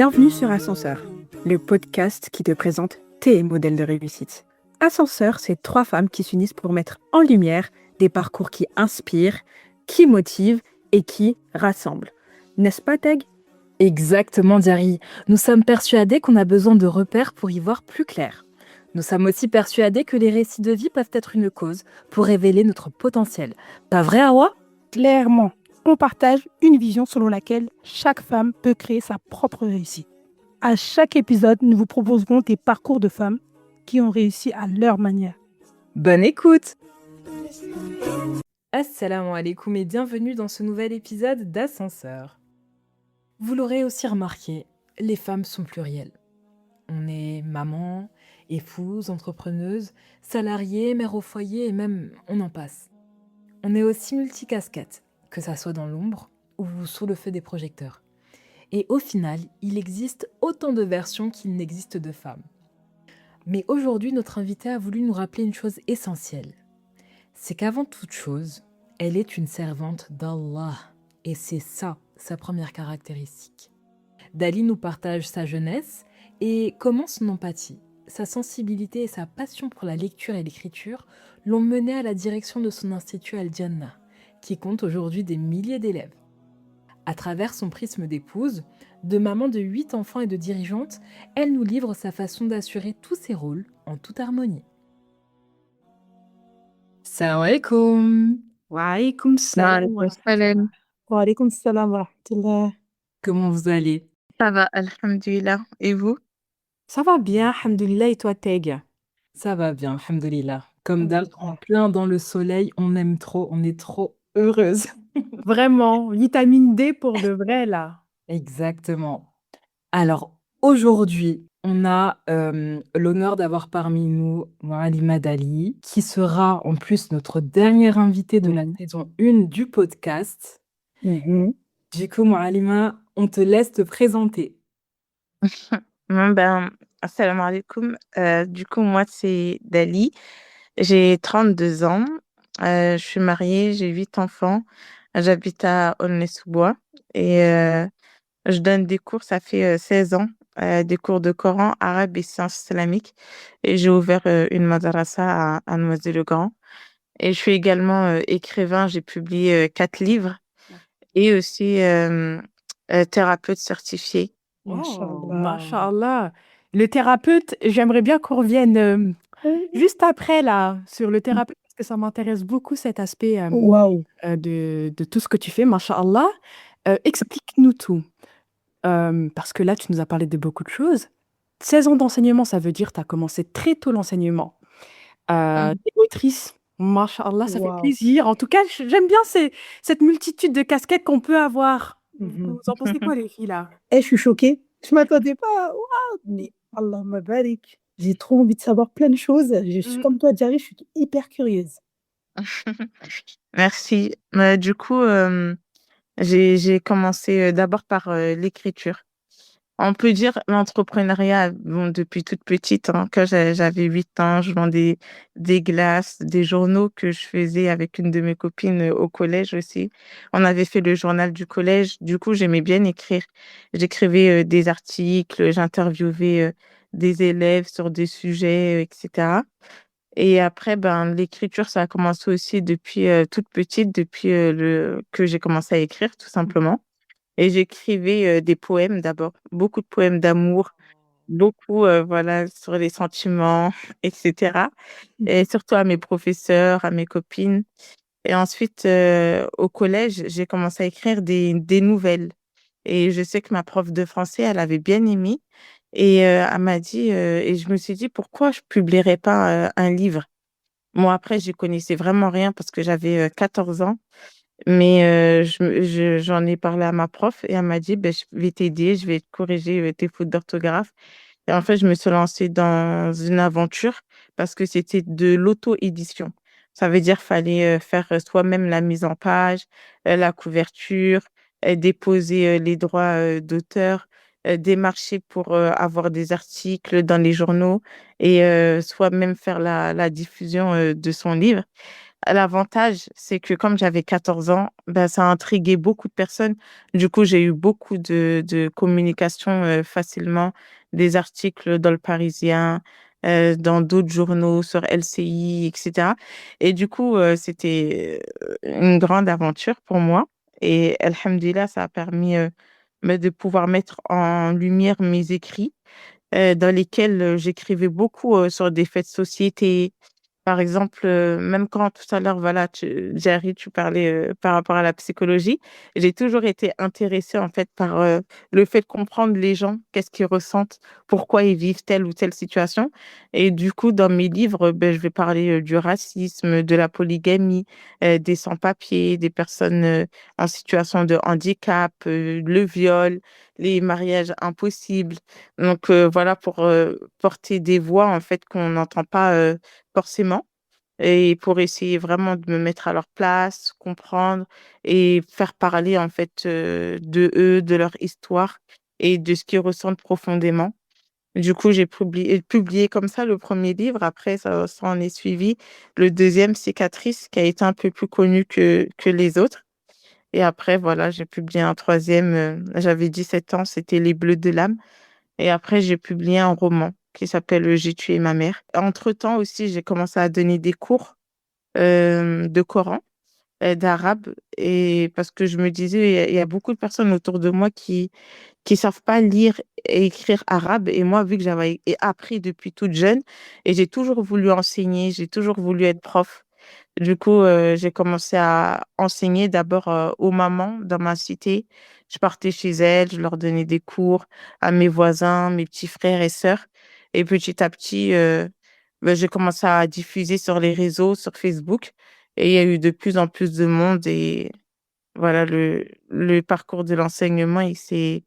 Bienvenue sur Ascenseur, le podcast qui te présente tes modèles de réussite. Ascenseur, c'est 3 femmes qui s'unissent pour mettre en lumière des parcours qui inspirent, qui motivent et qui rassemblent. N'est-ce pas, Teg? Exactement, Diary. Nous sommes persuadés qu'on a besoin de repères pour y voir plus clair. Nous sommes aussi persuadés que les récits de vie peuvent être une cause pour révéler notre potentiel. Pas vrai, Awa? Clairement, on partage une vision selon laquelle chaque femme peut créer sa propre réussite. À chaque épisode, nous vous proposerons des parcours de femmes qui ont réussi à leur manière. Bonne écoute! Assalamu alaikum et bienvenue dans ce nouvel épisode d'Ascenseur. Vous l'aurez aussi remarqué, les femmes sont plurielles. On est maman, épouse, entrepreneuse, salariée, mère au foyer et même on en passe. On est aussi multicasquette, que ça soit dans l'ombre ou sous le feu des projecteurs. Et au final, il existe autant de versions qu'il n'existe de femmes. Mais aujourd'hui, notre invitée a voulu nous rappeler une chose essentielle. C'est qu'avant toute chose, elle est une servante d'Allah. Et c'est ça, sa première caractéristique. Dali nous partage sa jeunesse et comment son empathie, sa sensibilité et sa passion pour la lecture et l'écriture l'ont menée à la direction de son institut Al-Jannah, qui compte aujourd'hui des milliers d'élèves. À travers son prisme d'épouse, de maman de 8 enfants et de dirigeante, elle nous livre sa façon d'assurer tous ses rôles en toute harmonie. Salam alaikum. Wa alaykoum salam wa rahmatullah. Wa alaykoum salam wa rahmatullah. Comment vous allez? Ça va, alhamdulillah. Et vous? Ça va bien, alhamdoulilah, et toi, Teg? Ça va bien, alhamdoulilah. Comme d'hab, en plein dans le soleil, on aime trop, on est trop heureuse. Vraiment, vitamine D pour de vrai, là. Exactement. Alors, aujourd'hui, on a l'honneur d'avoir parmi nous Moualima Dali, qui sera en plus notre dernière invitée de la saison 1 du podcast. Du coup, Moualima, on te laisse te présenter. Assalamu alaikum. Du coup, moi, c'est Dali. J'ai 32 ans. Je suis mariée, j'ai 8 enfants. J'habite à Aulnay-sous-Bois. Et je donne des cours, ça fait 16 ans, des cours de Coran, arabe et sciences islamiques. Et j'ai ouvert une madrasa à Noisy-le-Grand. Et je suis également écrivain. J'ai publié 4 livres. Et aussi thérapeute certifiée. Masha'Allah. Le thérapeute, j'aimerais bien qu'on revienne juste après, là, sur le thérapeute, parce que ça m'intéresse beaucoup, cet aspect Waouh. de tout ce que tu fais, Masha'Allah. Explique-nous tout. Parce que là, tu nous as parlé de beaucoup de choses. 16 ans d'enseignement, ça veut dire que tu as commencé très tôt l'enseignement. T'es autrice, Masha'Allah, ça fait Waouh. plaisir. En tout cas, j'aime bien cette multitude de casquettes qu'on peut avoir. Vous en pensez quoi, les filles, là? Je suis choquée. Je m'attendais pas. Waouh. Mais Allah barik. J'ai trop envie de savoir plein de choses. Je suis comme toi, Diary, je suis hyper curieuse. Merci. Du coup, j'ai commencé d'abord par l'écriture. On peut dire l'entrepreneuriat, bon, depuis toute petite, hein, quand j'avais 8 ans, je vendais des glaces, des journaux que je faisais avec une de mes copines au collège aussi. On avait fait le journal du collège. Du coup, j'aimais bien écrire. J'écrivais des articles, j'interviewais des élèves sur des sujets, etc. Et après, l'écriture, ça a commencé aussi depuis toute petite, depuis que j'ai commencé à écrire, tout simplement. Et j'écrivais des poèmes d'abord, beaucoup de poèmes d'amour, beaucoup, voilà, sur les sentiments, etc. Et surtout à mes professeurs, à mes copines. Et ensuite, au collège, j'ai commencé à écrire des nouvelles. Et je sais que ma prof de français, elle avait bien aimé. Et elle m'a dit, et je me suis dit, pourquoi je publierais pas un livre? Moi, après, je connaissais vraiment rien parce que j'avais 14 ans. Mais j'en ai parlé à ma prof et elle m'a dit, ben, je vais t'aider, je vais te corriger tes fautes d'orthographe. Et en fait, je me suis lancée dans une aventure parce que c'était de l'auto-édition. Ça veut dire fallait faire soi-même la mise en page, la couverture, déposer les droits d'auteur, démarcher pour avoir des articles dans les journaux et soi-même faire la diffusion de son livre. L'avantage, c'est que comme j'avais 14 ans, ben, ça a intrigué beaucoup de personnes. Du coup, j'ai eu beaucoup de communication facilement, des articles dans Le Parisien, dans d'autres journaux, sur LCI, etc. Et du coup, c'était une grande aventure pour moi. Et Alhamdulillah, ça a permis de pouvoir mettre en lumière mes écrits dans lesquels j'écrivais beaucoup sur des faits de société. Par exemple, même quand tout à l'heure, voilà, Jerry, tu parlais par rapport à la psychologie, j'ai toujours été intéressée en fait par le fait de comprendre les gens, qu'est-ce qu'ils ressentent, pourquoi ils vivent telle ou telle situation. Et du coup, dans mes livres, ben, je vais parler du racisme, de la polygamie, des sans-papiers, des personnes en situation de handicap, le viol, les mariages impossibles. Donc voilà, pour porter des voix en fait qu'on n'entend pas forcément, et pour essayer vraiment de me mettre à leur place, comprendre et faire parler en fait de eux, de leur histoire et de ce qu'ils ressentent profondément. Du coup, j'ai publié comme ça le premier livre. Après, ça en est suivi le deuxième, Cicatrice, qui a été un peu plus connu que les autres. Et après, voilà, j'ai publié un troisième. J'avais 17 ans, c'était Les Bleus de l'âme. Et après, j'ai publié un roman qui s'appelle J'ai tué ma mère. Entre-temps aussi, j'ai commencé à donner des cours de Coran, d'arabe, et parce que je me disais, il y a beaucoup de personnes autour de moi qui savent pas lire et écrire arabe. Et moi, vu que j'avais appris depuis toute jeune, et j'ai toujours voulu enseigner, j'ai toujours voulu être prof. Du coup, j'ai commencé à enseigner d'abord aux mamans dans ma cité. Je partais chez elles, je leur donnais des cours à mes voisins, mes petits frères et sœurs. Et petit à petit, ben, j'ai commencé à diffuser sur les réseaux, sur Facebook. Et il y a eu de plus en plus de monde. Et voilà, le parcours de l'enseignement, il s'est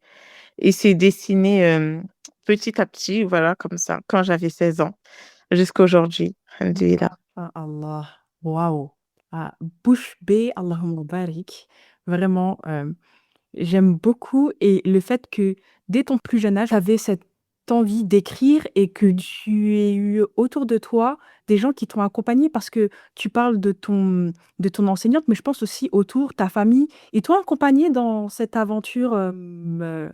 dessiné petit à petit, voilà, comme ça, quand j'avais 16 ans, jusqu'à aujourd'hui. Alhamdulillah. Ah Allah, waouh! Ah, bouche bée, Allahumma barik. Vraiment, j'aime beaucoup et le fait que dès ton plus jeune âge, tu avais cette envie d'écrire et que tu aies eu autour de toi des gens qui t'ont accompagné parce que tu parles de ton enseignante, mais je pense aussi autour, ta famille. Ils t'ont accompagné dans cette aventure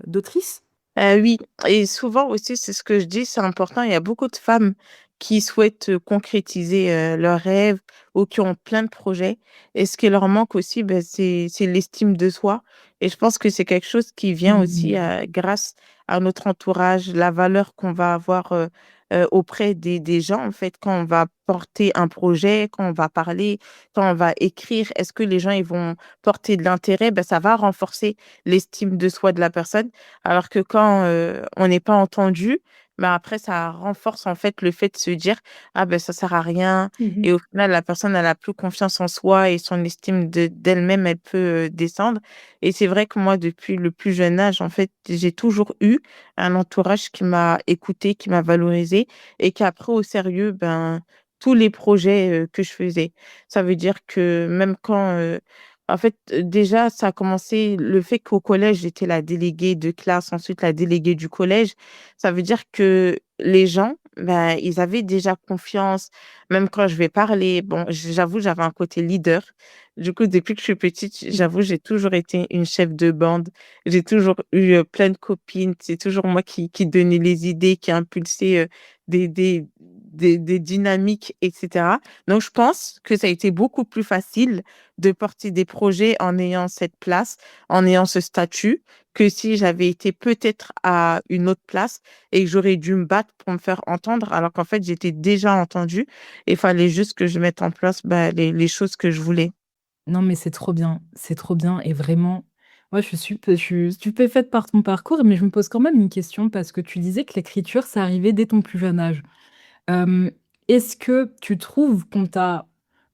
d'autrice? Oui, et souvent aussi, c'est ce que je dis, c'est important. Il y a beaucoup de femmes qui souhaitent concrétiser leurs rêves ou qui ont plein de projets. Et ce qui leur manque aussi, ben, c'est l'estime de soi. Et je pense que c'est quelque chose qui vient aussi grâce à notre entourage, la valeur qu'on va avoir auprès des gens, en fait, quand on va porter un projet, quand on va parler, quand on va écrire. Est-ce que les gens ils vont porter de l'intérêt? Ben, ça va renforcer l'estime de soi de la personne. Alors que quand on n'est pas entendu, bah, après, ça renforce en fait le fait de se dire, ah ben ça sert à rien. Et au final, la personne, elle a plus confiance en soi et son estime d'elle-même, elle peut descendre. Et c'est vrai que moi, depuis le plus jeune âge, en fait, j'ai toujours eu un entourage qui m'a écouté, qui m'a valorisé et qui a pris au sérieux ben, tous les projets que je faisais. Ça veut dire que même quand en fait, déjà, ça a commencé le fait qu'au collège, j'étais la déléguée de classe, ensuite la déléguée du collège. Ça veut dire que les gens, ben, ils avaient déjà confiance, même quand je vais parler. Bon, j'avoue, j'avais un côté leader. Du coup, depuis que je suis petite, j'avoue, j'ai toujours été une chef de bande. J'ai toujours eu plein de copines. C'est toujours moi qui donnais les idées, qui impulsait des, des, des dynamiques, etc. Donc, je pense que ça a été beaucoup plus facile de porter des projets en ayant cette place, en ayant ce statut, que si j'avais été peut-être à une autre place et que j'aurais dû me battre pour me faire entendre, alors qu'en fait, j'étais déjà entendue et il fallait juste que je mette en place bah, les choses que je voulais. Non, mais c'est trop bien et vraiment, moi, je suis stupéfaite par ton parcours, mais je me pose quand même une question parce que tu disais que l'écriture, ça arrivait dès ton plus jeune âge. Hem, est-ce que tu trouves qu'on t'a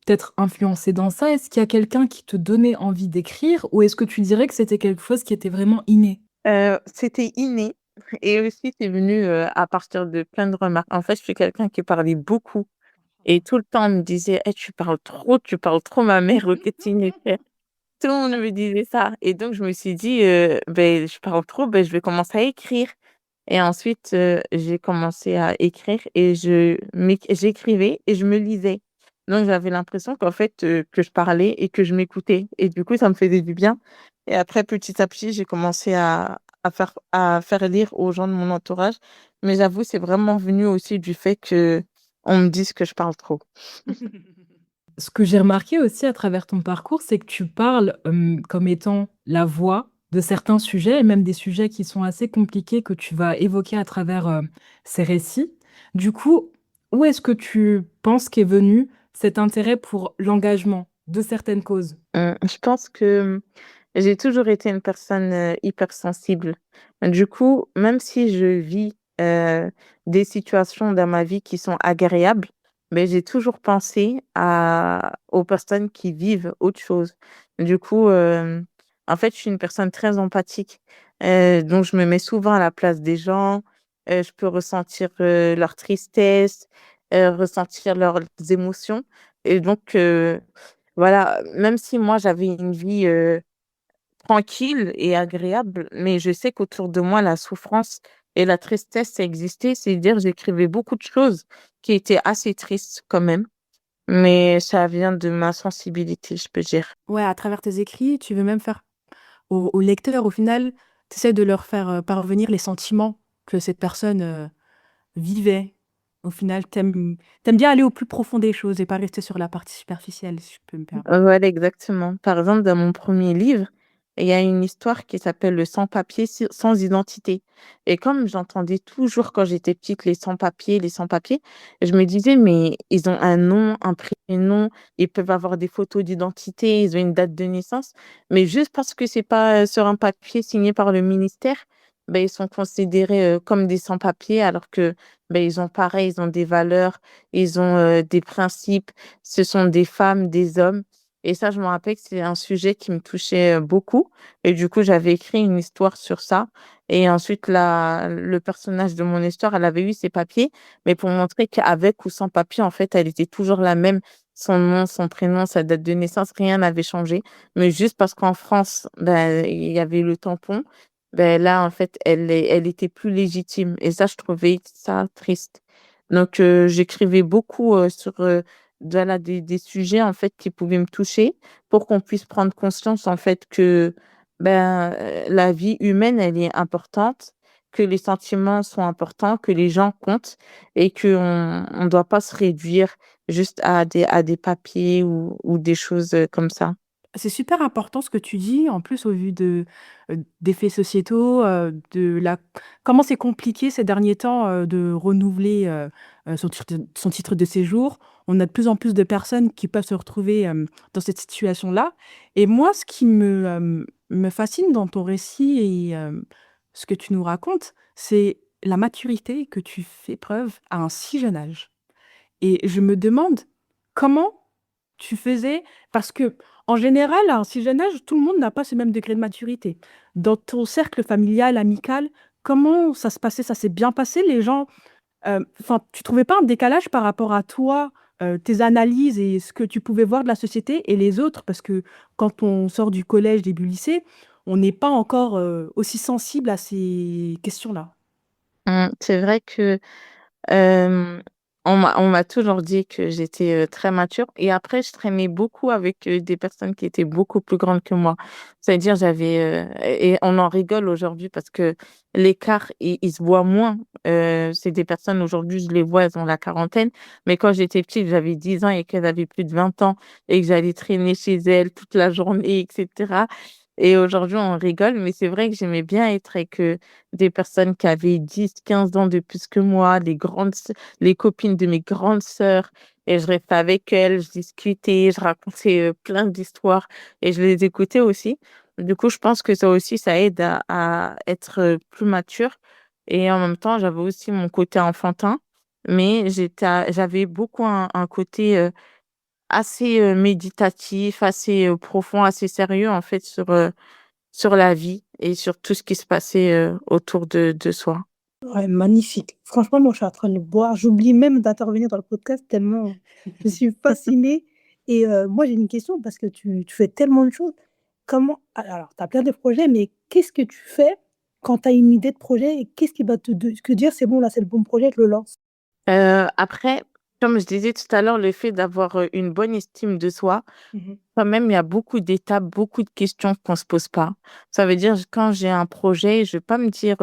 peut-être influencé dans ça? Est-ce qu'il y a quelqu'un qui te donnait envie d'écrire ou est-ce que tu dirais que c'était quelque chose qui était vraiment inné? C'était inné et aussi c'est venu à partir de plein de remarques. En fait, je suis quelqu'un qui parlait beaucoup et tout le temps on me disait: «Eh, tu parles trop ma mère, qu'est-ce que tu fais?» Tout le monde me disait ça et donc je me suis dit, «Beh, je parle trop, ben je vais commencer à écrire» et ensuite, j'ai commencé à écrire et j'écrivais et je me lisais. Donc, j'avais l'impression qu'en fait, que je parlais et que je m'écoutais. Et du coup, ça me faisait du bien. Et après, petit à petit, j'ai commencé à faire lire aux gens de mon entourage. Mais j'avoue, c'est vraiment venu aussi du fait que on me dise que je parle trop. Ce que j'ai remarqué aussi à travers ton parcours, c'est que tu parles, comme étant la voix de certains sujets et même des sujets qui sont assez compliqués que tu vas évoquer à travers, ces récits. Du coup, où est-ce que tu penses qu'est venu cet intérêt pour l'engagement de certaines causes? Je pense que j'ai toujours été une personne hypersensible. Du coup, même si je vis des situations dans ma vie qui sont agréables, mais j'ai toujours pensé aux personnes qui vivent autre chose. Du coup, en fait, je suis une personne très empathique. Donc, je me mets souvent à la place des gens. Je peux ressentir leur tristesse, ressentir leurs émotions. Et donc, voilà, même si moi j'avais une vie tranquille et agréable, mais je sais qu'autour de moi, la souffrance et la tristesse, ça existait. C'est-à-dire, j'écrivais beaucoup de choses qui étaient assez tristes quand même, mais ça vient de ma sensibilité, je peux dire. Ouais, à travers tes écrits, tu veux même faire aux lecteurs, au final, tu essaies de leur faire, parvenir les sentiments que cette personne, vivait. Au final, t'aimes bien aller au plus profond des choses et pas rester sur la partie superficielle, si je peux me permettre. Voilà, exactement. Par exemple, dans mon premier livre, il y a une histoire qui s'appelle Le sans-papier sans identité. Et comme j'entendais toujours quand j'étais petite les sans-papiers, je me disais, mais ils ont un nom, un prénom, ils peuvent avoir des photos d'identité, ils ont une date de naissance, mais juste parce que c'est pas sur un papier signé par le ministère, ben, ils sont considérés comme des sans-papiers, alors que ben, ils ont pareil, ils ont des valeurs, ils ont des principes, ce sont des femmes, des hommes. Et ça, je me rappelle que c'est un sujet qui me touchait beaucoup. Et du coup, j'avais écrit une histoire sur ça. Et ensuite, le personnage de mon histoire, elle avait eu ses papiers, mais pour montrer qu'avec ou sans papier, en fait, elle était toujours la même. Son nom, son prénom, sa date de naissance, rien n'avait changé. Mais juste parce qu'en France, ben, il y avait le tampon, ben là, en fait, elle était plus légitime. Et ça, je trouvais ça triste. Donc, j'écrivais beaucoup sur voilà, des sujets en fait qui pouvaient me toucher pour qu'on puisse prendre conscience en fait que ben, la vie humaine, elle est importante, que les sentiments sont importants, que les gens comptent et qu'on on doit pas se réduire juste à des papiers ou des choses comme ça. C'est super important ce que tu dis, en plus au vu des faits sociétaux, de la comment c'est compliqué ces derniers temps, de renouveler, son titre de séjour. On a de plus en plus de personnes qui peuvent se retrouver, dans cette situation-là et moi ce qui me fascine dans ton récit et ce que tu nous racontes, c'est la maturité que tu fais preuve à un si jeune âge et je me demande comment tu faisais parce que en général, à un si jeune âge, tout le monde n'a pas ce même degré de maturité. Dans ton cercle familial, amical, comment ça se passait? Ça s'est bien passé? Les gens, enfin, tu trouvais pas un décalage par rapport à toi, tes analyses et ce que tu pouvais voir de la société et les autres? Parce que quand on sort du collège, début lycée, on n'est pas encore, aussi sensible à ces questions-là. C'est vrai que Hem, on m'a toujours dit que j'étais, très mature et après je traînais beaucoup avec, des personnes qui étaient beaucoup plus grandes que moi. C'est-à-dire et on en rigole aujourd'hui parce que l'écart, il se voit moins. C'est des personnes aujourd'hui, je les vois, elles ont la quarantaine, mais quand j'étais petite, j'avais 10 ans et qu'elles avaient plus de 20 ans et que j'allais traîner chez elles toute la journée et cetera et aujourd'hui on rigole, mais c'est vrai que j'aimais bien être avec, des personnes qui avaient 10, 15 ans de plus que moi, les copines de mes grandes sœurs et je restais avec elles, je discutais, je racontais, plein d'histoires et je les écoutais aussi. Du coup, je pense que ça aussi, ça aide à être, plus mature et en même temps, j'avais aussi mon côté enfantin, mais j'avais beaucoup un côté, assez, méditatif, assez, profond, assez sérieux en fait sur la vie et sur tout ce qui se passait, autour de soi. Ouais, magnifique. Franchement, moi, je suis en train de boire. J'oublie même d'intervenir dans le podcast tellement je suis fascinée. Et moi, j'ai une question parce que tu fais tellement de choses. Comment, alors, tu as plein de projets, mais qu'est-ce que tu fais quand tu as une idée de projet et qu'est-ce qui va te dire c'est bon, là, c'est le bon projet, je le lance? Après, Comme je disais tout à l'heure, le fait d'avoir une bonne estime de soi, Mhm. quand même, il y a beaucoup d'étapes, beaucoup de questions qu'on se pose pas. Ça veut dire, quand j'ai un projet, je vais pas me dire,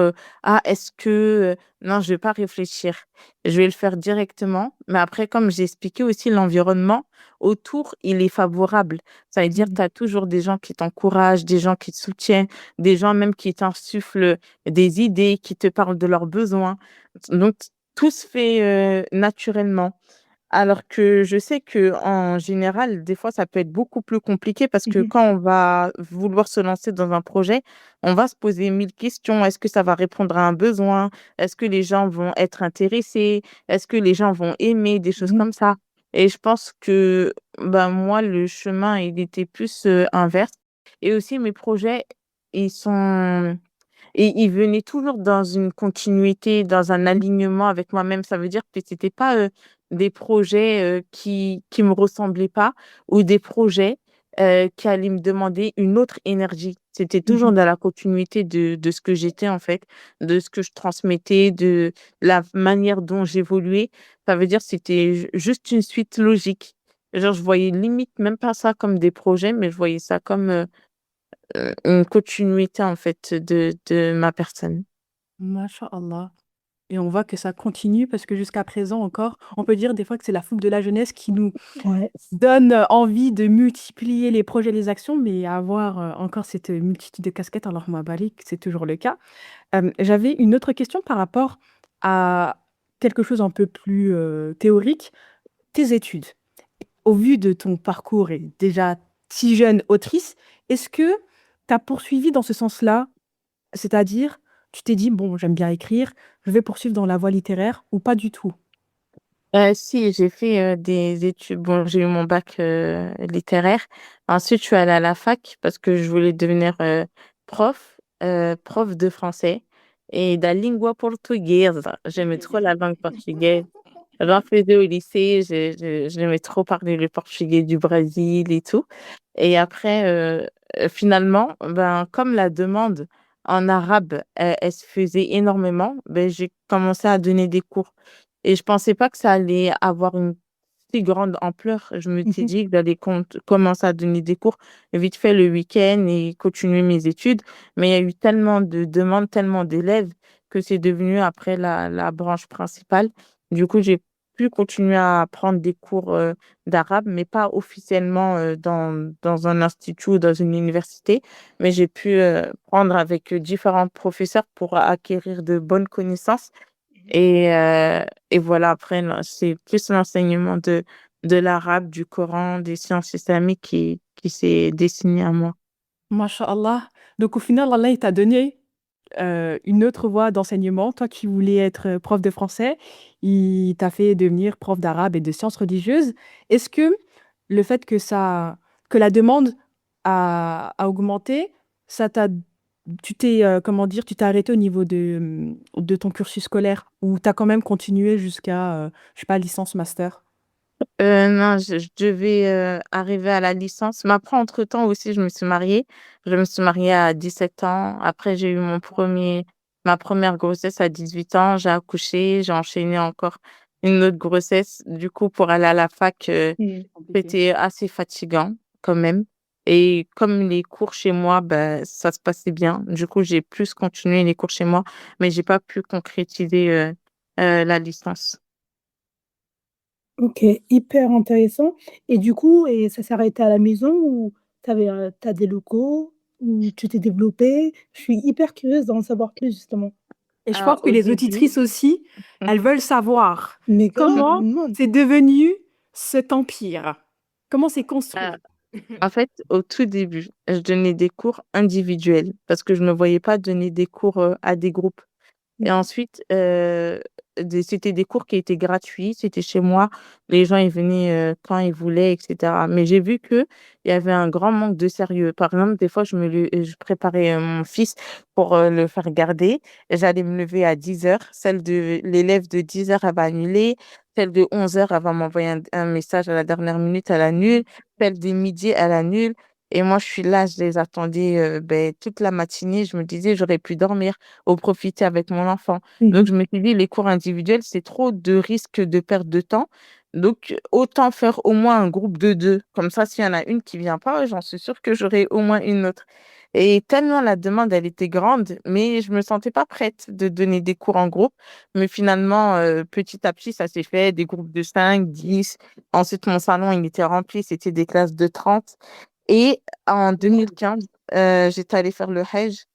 ah, est-ce que, non, je vais pas réfléchir. Je vais le faire directement. Mais après, comme j'ai expliqué aussi, l'environnement autour, il est favorable. Ça veut dire, Mhm. tu as toujours des gens qui t'encouragent, des gens qui te soutiennent, des gens même qui t'insufflent des idées, qui te parlent de leurs besoins. Donc, tout se fait, naturellement. Alors que je sais que en général, des fois, ça peut être beaucoup plus compliqué parce que Mhm. quand on va vouloir se lancer dans un projet, on va se poser 1000 questions. Est-ce que ça va répondre à un besoin? Est-ce que les gens vont être intéressés? Est-ce que les gens vont aimer? Des choses Mhm. comme ça. Et je pense que ben, moi, le chemin, il était plus inverse. Et aussi, mes projets, ils sont et il venait toujours dans une continuité, dans un alignement avec moi-même. Ça veut dire que c'était pas, des projets, qui me ressemblaient pas ou des projets, qui allaient me demander une autre énergie. C'était toujours Mhm. dans la continuité de ce que j'étais, en fait, de ce que je transmettais, de la manière dont j'évoluais. Ça veut dire que c'était juste une suite logique. Genre, je voyais limite même pas ça comme des projets, mais je voyais ça comme, une continuité en fait de ma personne. Masha'Allah. Et on voit que ça continue parce que jusqu'à présent encore, on peut dire des fois que c'est la fougue de la jeunesse qui nous Ouais. donne envie de multiplier les projets, les actions, mais avoir encore cette multitude de casquettes, alors barik, c'est toujours le cas. J'avais une autre question par rapport à quelque chose un peu plus théorique, tes études. Au vu de ton parcours et déjà si jeune autrice, est-ce que tu as poursuivi dans ce sens-là? C'est-à-dire, tu t'es dit, bon, j'aime bien écrire, je vais poursuivre dans la voie littéraire ou pas du tout? Si, j'ai fait, des études. Bon, j'ai eu mon bac, littéraire. Ensuite, je suis allée à la fac parce que je voulais devenir, prof de français et da língua portuguesa. J'aimais trop la langue portugaise. J'en faisais au lycée, j'aimais trop parler le portugais du Brésil et tout. Et après, finalement, ben, comme la demande en arabe, elle se faisait énormément, ben, j'ai commencé à donner des cours. Et je pensais pas que ça allait avoir une si grande ampleur. Je me suis Mhm. dit que j'allais commencer à donner des cours vite fait le week-end et continuer mes études. Mais il y a eu tellement de demandes, tellement d'élèves que c'est devenu après la branche principale. Du coup, j'ai pu continuer à prendre des cours d'arabe, mais pas officiellement dans un institut ou dans une université. Mais j'ai pu prendre avec différents professeurs pour acquérir de bonnes connaissances et, euh, et voilà, après, là, c'est plus l'enseignement de l'arabe, du Coran, des sciences islamiques qui s'est dessiné à moi. Masha'Allah. Donc au final, Allah, il t'a donné une autre voie d'enseignement. Toi qui voulais être prof de français, il t'a fait devenir prof d'arabe et de sciences religieuses. Est-ce que le fait que la demande a augmenté, ça t'a, tu t'es, comment dire, tu t'es arrêté au niveau de ton cursus scolaire ou tu as quand même continué jusqu'à, je sais pas, licence, master? Non, je devais arriver à la licence. Mais après, entre-temps aussi, je me suis mariée. Je me suis mariée à 17 ans. Après, j'ai eu ma première grossesse à 18 ans. J'ai accouché. J'ai enchaîné encore une autre grossesse. Du coup, pour aller à la fac, Mhm. Compliqué. c'était assez fatigant quand même. Et comme les cours chez moi, ben, ça se passait bien. Du coup, j'ai plus continué les cours chez moi, mais j'ai pas pu concrétiser la licence. Ok, hyper intéressant. Et du coup, et ça s'est arrêté à la maison ou t'as des locaux ou tu t'es développé? Je suis hyper curieuse d'en savoir plus justement. Et je Alors, pense que au les début, auditrices aussi, elles veulent savoir Mais grave, je comment me demande. c'est devenu cet empire. Comment c'est euh, construit. en fait, au tout début, je donnais des cours individuels parce que je ne me voyais pas donner des cours à des groupes. Et Mhm. ensuite, c'était des cours qui étaient gratuits, c'était chez moi. Les gens, ils venaient quand ils voulaient, etc. Mais j'ai vu que il y avait un grand manque de sérieux. Par exemple, des fois, je préparais mon fils pour le faire garder. Et j'allais me lever à 10 heures. L'élève de 10 heures, elle va annuler. Celle de 11 heures, elle va m'envoyer un message à la dernière minute, elle annule. Celle de midi, elle annule. Et moi, je suis là, je les attendais ben, toute la matinée. Je me disais, j'aurais pu dormir ou profiter avec mon enfant. Donc, Mhm. je me suis dit, les cours individuels, c'est trop de risques de perte de temps. Donc, autant faire au moins un groupe de 2. Comme ça, s'il y en a une qui vient pas, j'en suis sûre que j'aurai au moins une autre. Et tellement la demande, elle était grande, mais je me sentais pas prête de donner des cours en groupe. Mais finalement, petit à petit, ça s'est fait, des groupes de 5, 10. Ensuite, mon salon, il était rempli, c'était des classes de 30. Et en 2015, j'étais allée faire le Hajj.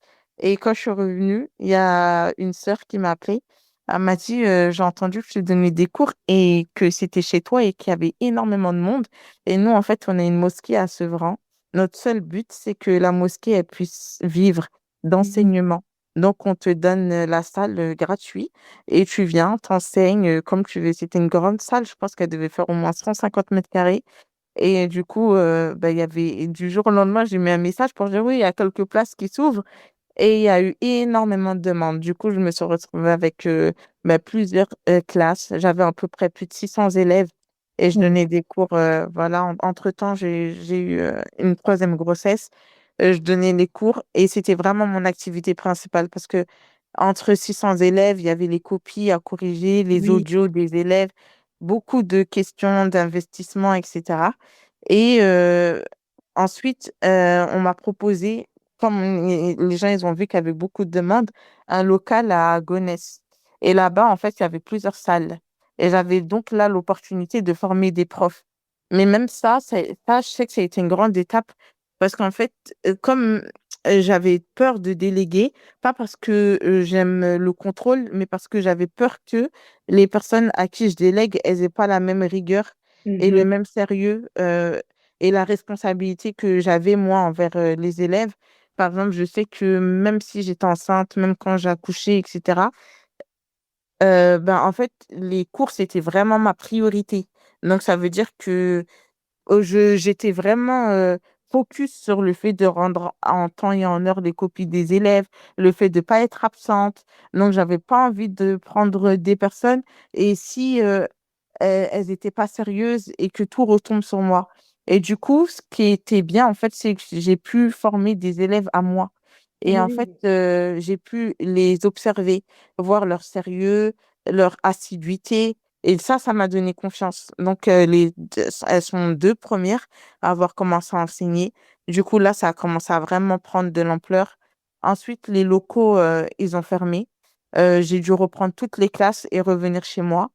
Et quand je suis revenue, il y a une sœur qui m'a appelée. Elle m'a dit, j'ai entendu que tu donnais des cours et que c'était chez toi et qu'il y avait énormément de monde. Et nous, en fait, on a une mosquée à Sevran. Notre seul but, c'est que la mosquée, elle puisse vivre d'enseignement. Donc, on te donne la salle gratuite et tu viens, t'enseignes comme tu veux. C'était une grande salle, je pense qu'elle devait faire au moins 150 mètres carrés. Et du coup, bah, il y avait, du jour au lendemain, j'ai mis un message pour dire oui, il y a quelques places qui s'ouvrent. Et il y a eu énormément de demandes. Du coup, je me suis retrouvée avec bah, plusieurs classes. J'avais à peu près plus de 600 élèves et je donnais des cours. Voilà, entre-temps, j'ai eu une troisième grossesse. Je donnais les cours et c'était vraiment mon activité principale parce que entre 600 élèves, il y avait les copies à corriger, les Oui. audios des élèves, beaucoup de questions d'investissement, etc. Et ensuite, on m'a proposé, comme les gens, ils ont vu qu'il y avait beaucoup de demandes, un local à Gonesse. Et là-bas, en fait, il y avait plusieurs salles. Et j'avais donc là l'opportunité de former des profs. Mais même ça, je sais que ça a été une grande étape parce qu'en fait, comme j'avais peur de déléguer, pas parce que j'aime le contrôle, mais parce que j'avais peur que les personnes à qui je délègue, elles n'aient pas la même rigueur et le Mhm. même sérieux et la responsabilité que j'avais moi envers les élèves. Par exemple, je sais que même si j'étais enceinte, même quand j'ai accouché, etc., ben, en fait, les cours, c'était vraiment ma priorité. Donc, ça veut dire que j'étais vraiment focus sur le fait de rendre en temps et en heure les copies des élèves, le fait de ne pas être absente. Donc, j'avais pas envie de prendre des personnes et si elles n'étaient pas sérieuses et que tout retombe sur moi. Et du coup, ce qui était bien, en fait, c'est que j'ai pu former des élèves à moi. Et en fait, Oui. j'ai pu les observer, voir leur sérieux, leur assiduité. Et ça m'a donné confiance. Donc, elles sont deux premières à avoir commencé à enseigner. Du coup, là, ça a commencé à vraiment prendre de l'ampleur. Ensuite, les locaux, ils ont fermé. J'ai dû reprendre toutes les classes et revenir chez moi.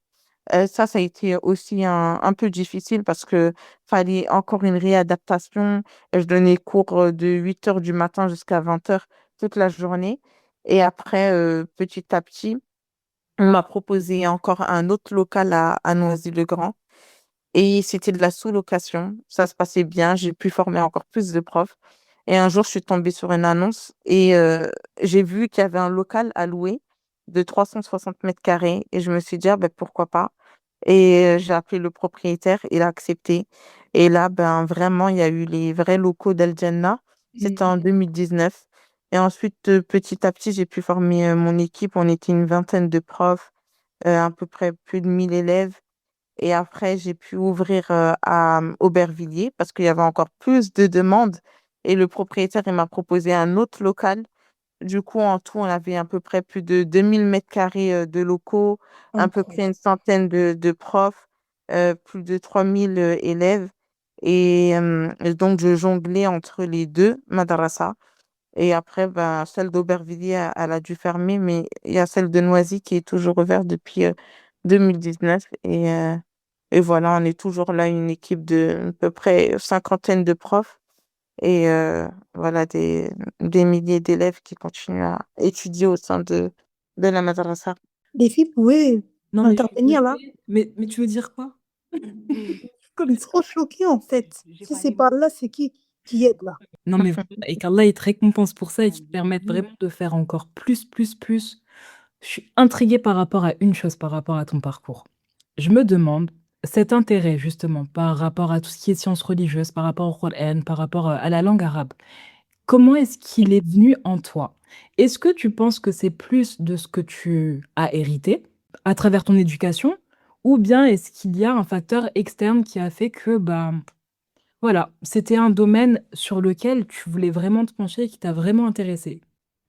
Ça a été aussi un peu difficile parce que fallait encore une réadaptation. Je donnais cours de 8 heures du matin jusqu'à 20 heures toute la journée. Et après, petit à petit, on m'a proposé encore un autre local à Noisy-le-Grand. Et c'était de la sous-location. Ça se passait bien. J'ai pu former encore plus de profs. Et un jour, je suis tombée sur une annonce et j'ai vu qu'il y avait un local à louer de 360 mètres carrés. Et je me suis dit, ah, ben, pourquoi pas? Et j'ai appelé le propriétaire, il a accepté. Et là, ben, vraiment, il y a eu les vrais locaux d'Al Jannah. C'était en 2019. Et ensuite, petit à petit, j'ai pu former mon équipe. On était une vingtaine de profs, à peu près plus de 1000 élèves. Et après, j'ai pu ouvrir à Aubervilliers parce qu'il y avait encore plus de demandes. Et le propriétaire, il m'a proposé un autre local. Du coup, en tout, on avait à peu près plus de 2000 mètres carrés de locaux, à peu près une Incroyable. centaine de profs, plus de 3000 élèves. Et donc, je jonglais entre les deux madrasa. Et après, ben, celle d'Aubervilliers, elle a dû fermer, mais il y a celle de Noisy qui est toujours ouverte depuis 2019. Et voilà, on est toujours là, une équipe de à peu près cinquantaine de profs et voilà, des milliers d'élèves qui continuent à étudier au sein de la madrasa. Les filles pouvaient Non, mais je suis intervenir là. désolée. Mais tu veux dire quoi? Comme ils sont trop choqués en fait. Si c'est pas là, c'est qui aide là? Non, mais voilà, et qu'Allah, il te récompense pour ça et qu'il te permette vraiment de faire encore plus, plus, plus. Je suis intriguée par rapport à une chose, par rapport à ton parcours. Je me demande, cet intérêt justement par rapport à tout ce qui est sciences religieuses, par rapport au Coran, par rapport à la langue arabe, comment est-ce qu'il est venu en toi? Est-ce que tu penses que c'est plus de ce que tu as hérité à travers ton éducation, ou bien est-ce qu'il y a un facteur externe qui a fait que, bah, voilà, c'était un domaine sur lequel tu voulais vraiment te pencher et qui t'a vraiment intéressé?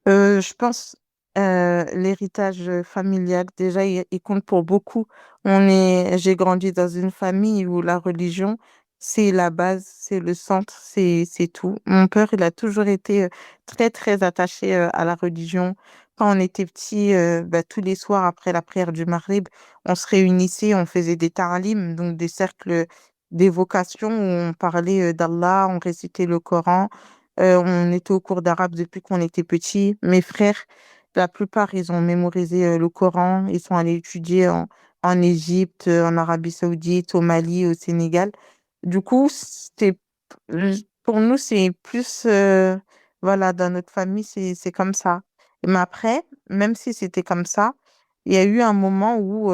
Je pense L'héritage familial, déjà, il compte pour beaucoup. J'ai grandi dans une famille où la religion, c'est la base, c'est le centre, c'est tout. Mon père, il a toujours été très, très attaché à la religion. Quand on était petit, bah, tous les soirs après la prière du Maghrib, on se réunissait, on faisait des ta'alim, donc des cercles d'évocation où on parlait d'Allah, on récitait le Coran. On était au cours d'arabe depuis qu'on était petit. Mes frères, la plupart, ils ont mémorisé le Coran. Ils sont allés étudier en Égypte, en Arabie Saoudite, au Mali, au Sénégal. Du coup, pour nous, c'est plus, voilà, dans notre famille, c'est comme ça. Mais après, même si c'était comme ça, il y a eu un moment où,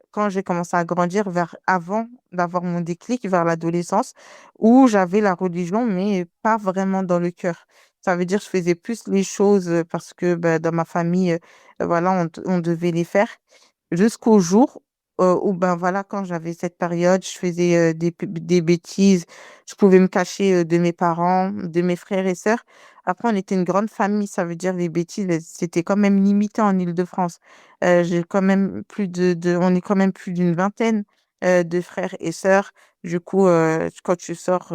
quand j'ai commencé à grandir, avant d'avoir mon déclic, vers l'adolescence, où j'avais la religion, mais pas vraiment dans le cœur. Ça veut dire que je faisais plus les choses parce que bah, dans ma famille, voilà, on devait les faire. Jusqu'au jour où, ben voilà, quand j'avais cette période, je faisais des bêtises. Je pouvais me cacher de mes parents, de mes frères et sœurs. Après, on était une grande famille. Ça veut dire les bêtises, c'était quand même limité en Île-de-France. J'ai quand même on est quand même plus d'une vingtaine de frères et sœurs. Du coup, quand tu sors,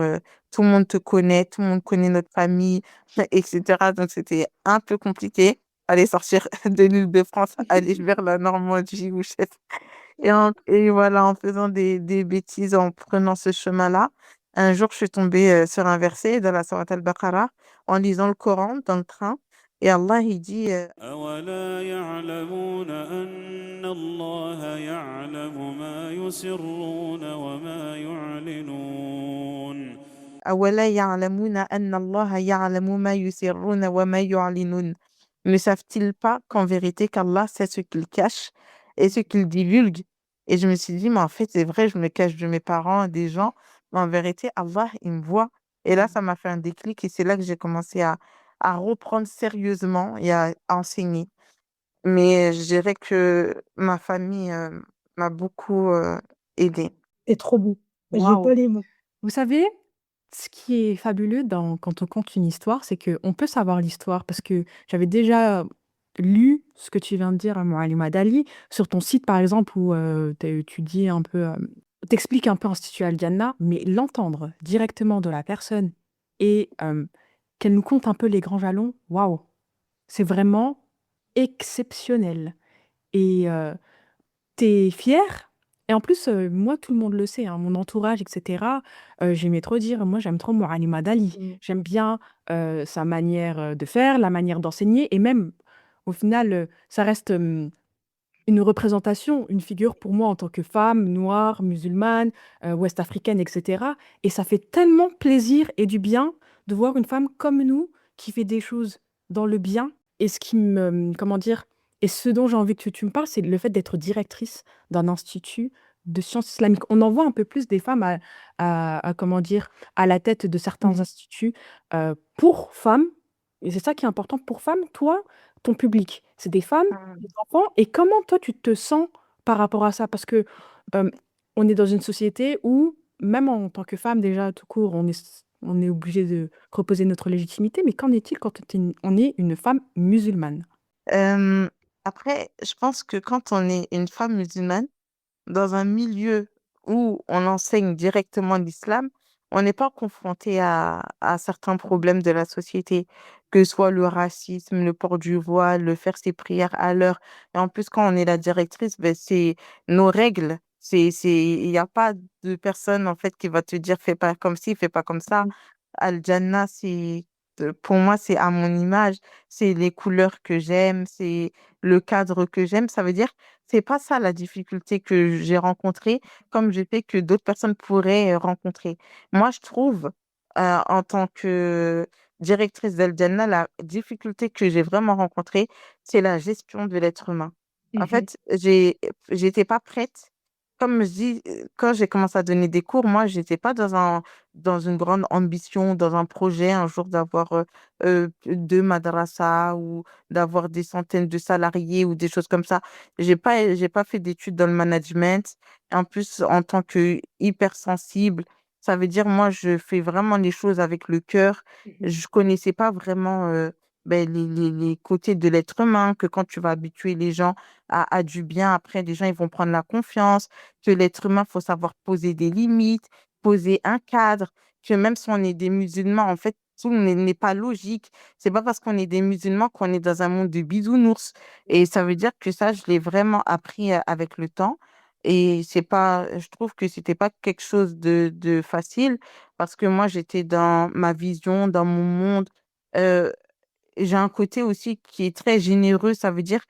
tout le monde te connaît, tout le monde connaît notre famille, etc. Donc, c'était un peu compliqué. Aller sortir de l'Île-de-France, aller vers la Normandie ou je sais pas. Et voilà, en faisant des bêtises, en prenant ce chemin-là, un jour, je suis tombée sur un verset dans la Sourate Al-Baqarah, en lisant le Coran dans le train. Et Allah, il dit أولا يعلمون أن الله يعلم ما يسرون وما يعلنون أَوَلَا يَعْلَمُونَ أَنَّ اللَّهَ يَعْلَمُ مَا يُسِرُّونَ وَمَا يُعْلِنُونَ. Ne savent-ils pas qu'en vérité qu'Allah sait ce qu'ils cachent et ce qu'ils divulguent? Et je me suis dit, mais en fait, c'est vrai, je me cache de mes parents, des gens, mais en vérité, Allah, il me voit. Et là, ça m'a fait un déclic et c'est là que j'ai commencé à reprendre sérieusement et à enseigner. Mais je dirais que ma famille m'a beaucoup aidée. C'est trop beau. J'ai Waouh! pas les mots. Vous savez, ce qui est fabuleux quand on conte une histoire, c'est qu'on peut savoir l'histoire parce que j'avais déjà lu ce que tu viens de dire, Moualima Dali, sur ton site, par exemple, où tu dis un peu, t'expliques un peu Institut Al-Jannah, mais l'entendre directement de la personne et qu'elle nous conte un peu les grands jalons, waouh, c'est vraiment exceptionnel. Et tu fière et en plus, moi, tout le monde le sait, hein, mon entourage et cetera, j'aimais trop dire moi, j'aime trop Moualima Dali. J'aime bien, sa manière, de faire, la manière d'enseigner et même, au final, ça reste, une représentation, une figure pour moi en tant que femme noire, musulmane, ouest africaine et cetera et ça fait tellement plaisir et du bien de voir une femme comme nous qui fait des choses dans le bien et ce qui me comment dire? Et ce dont j'ai envie que tu me parles, c'est le fait d'être directrice d'un institut de sciences islamiques. On en voit un peu plus des femmes à comment dire? À la tête de certains instituts, pour femmes et c'est ça qui est important pour femmes. Toi, ton public, c'est des femmes, des enfants et comment toi tu te sens par rapport à ça? Parce que, hem, on est dans une société où, même en tant que femme déjà tout court, on est obligé de reposer notre légitimité, mais qu'en est-il quand on est une femme musulmane? Euh, Après, je pense que quand on est une femme musulmane, dans un milieu où on enseigne directement l'islam, on n'est pas confronté à certains problèmes de la société, que ce soit le racisme, le port du voile, le faire ses prières à l'heure. Et en plus, quand on est la directrice, ben, c'est nos règles. Il n'y a pas de personne, en fait, qui va te dire, fais pas comme ci, fais pas comme ça. Al-Jannah, pour moi, c'est à mon image, c'est les couleurs que j'aime, c'est le cadre que j'aime. Ça veut dire c'est pas ça la difficulté que j'ai rencontrée, comme je sais que d'autres personnes pourraient rencontrer. Moi, je trouve, en tant que directrice d'Al Jannah, la difficulté que j'ai vraiment rencontrée, c'est la gestion de l'être humain. En fait, j'étais pas prête. Comme je dis, quand j'ai commencé à donner des cours, moi, j'étais pas dans une grande ambition, dans un projet, un jour d'avoir deux madrasas ou d'avoir des centaines de salariés ou des choses comme ça. J'ai pas fait d'études dans le management. En plus, en tant que hypersensible, ça veut dire, moi, je fais vraiment les choses avec le cœur. Je connaissais pas vraiment ben, les côtés de l'être humain, que quand tu vas habituer les gens à du bien, après, les gens, ils vont prendre la confiance, que l'être humain, faut savoir poser des limites, poser un cadre, que même si on est des musulmans, en fait, tout n'est pas logique. C'est pas parce qu'on est des musulmans qu'on est dans un monde de bisounours. Et ça veut dire que ça, je l'ai vraiment appris avec le temps. Et c'est pas, je trouve que c'était pas quelque chose de facile parce que moi, j'étais dans ma vision, dans mon monde. Euh, j'ai un côté aussi qui est très généreux, ça veut dire,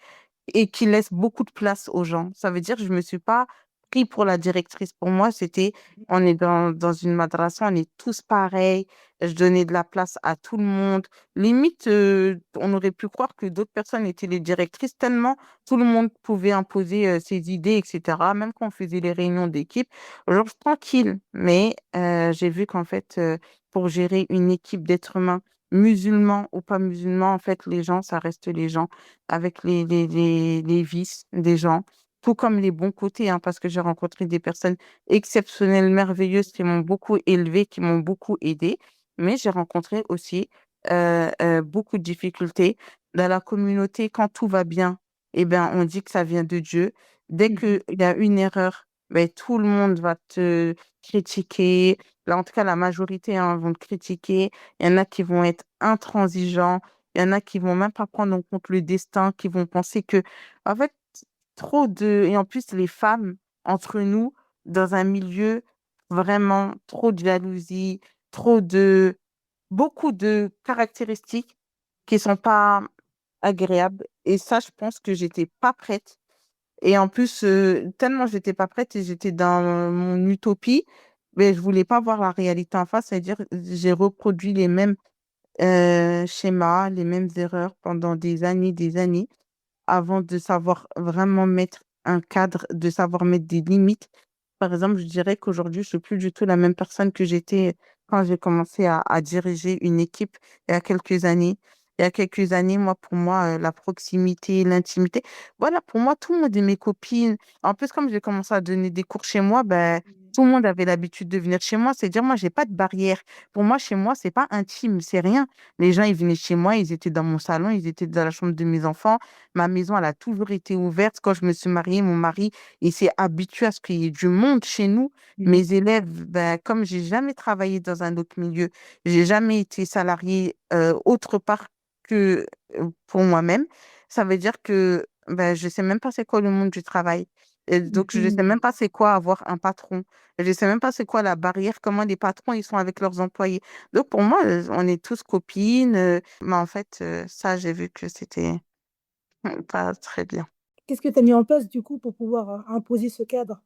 et qui laisse beaucoup de place aux gens. Ça veut dire, je me suis pas pris pour la directrice. Pour moi, c'était, on est dans une madrasa, on est tous pareils. Je donnais de la place à tout le monde. Limite, on aurait pu croire que d'autres personnes étaient les directrices tellement tout le monde pouvait imposer ses idées, etc. Même quand on faisait les réunions d'équipe, genre tranquille. Mais j'ai vu qu'en fait, pour gérer une équipe d'êtres humains, musulmans ou pas musulmans, en fait, les gens, ça reste les gens avec les vices des gens, tout comme les bons côtés, hein, parce que j'ai rencontré des personnes exceptionnelles, merveilleuses, qui m'ont beaucoup élevée, qui m'ont beaucoup aidée, mais j'ai rencontré aussi beaucoup de difficultés dans la communauté. Quand tout va bien, eh ben, on dit que ça vient de Dieu. Dès qu'il y a une erreur, ben, tout le monde va te critiquer. Là, en tout cas, la majorité, hein, vont te critiquer. Il y en a qui vont être intransigeants. Il y en a qui vont même pas prendre en compte le destin, qui vont penser que, en fait, trop de, et en plus, les femmes, entre nous, dans un milieu, vraiment trop de jalousie, trop de, beaucoup de caractéristiques qui sont pas agréables. Et ça, je pense que j'étais pas prête. Et en plus, tellement j'étais pas prête et j'étais dans mon utopie, mais je voulais pas voir la réalité en face, c'est-à-dire j'ai reproduit les mêmes schémas, les mêmes erreurs pendant des années, avant de savoir vraiment mettre un cadre, de savoir mettre des limites. Par exemple, je dirais qu'aujourd'hui, je suis plus du tout la même personne que j'étais quand j'ai commencé à diriger une équipe il y a quelques années. Il y a quelques années, moi, pour moi, la proximité, l'intimité, voilà, pour moi, tout le monde est mes copines. En plus, comme j'ai commencé à donner des cours chez moi, ben, tout le monde avait l'habitude de venir chez moi. C'est dire, moi, j'ai pas de barrière. Pour moi, chez moi, c'est pas intime, c'est rien. Les gens, ils venaient chez moi, ils étaient dans mon salon, ils étaient dans la chambre de mes enfants. Ma maison, elle a toujours été ouverte. Quand je me suis mariée, mon mari, il s'est habitué à ce qu'il y ait du monde chez nous. Mes élèves, ben, comme j'ai jamais travaillé dans un autre milieu, j'ai jamais été salariée autre part que pour moi-même, ça veut dire que ben, je sais même pas c'est quoi le monde du travail. Et donc, je sais même pas c'est quoi avoir un patron. Je sais même pas c'est quoi la barrière, comment les patrons ils sont avec leurs employés. Donc, pour moi, on est tous copines. Mais en fait, ça, j'ai vu que c'était pas très bien. Qu'est-ce que tu as mis en place du coup pour pouvoir imposer ce cadre?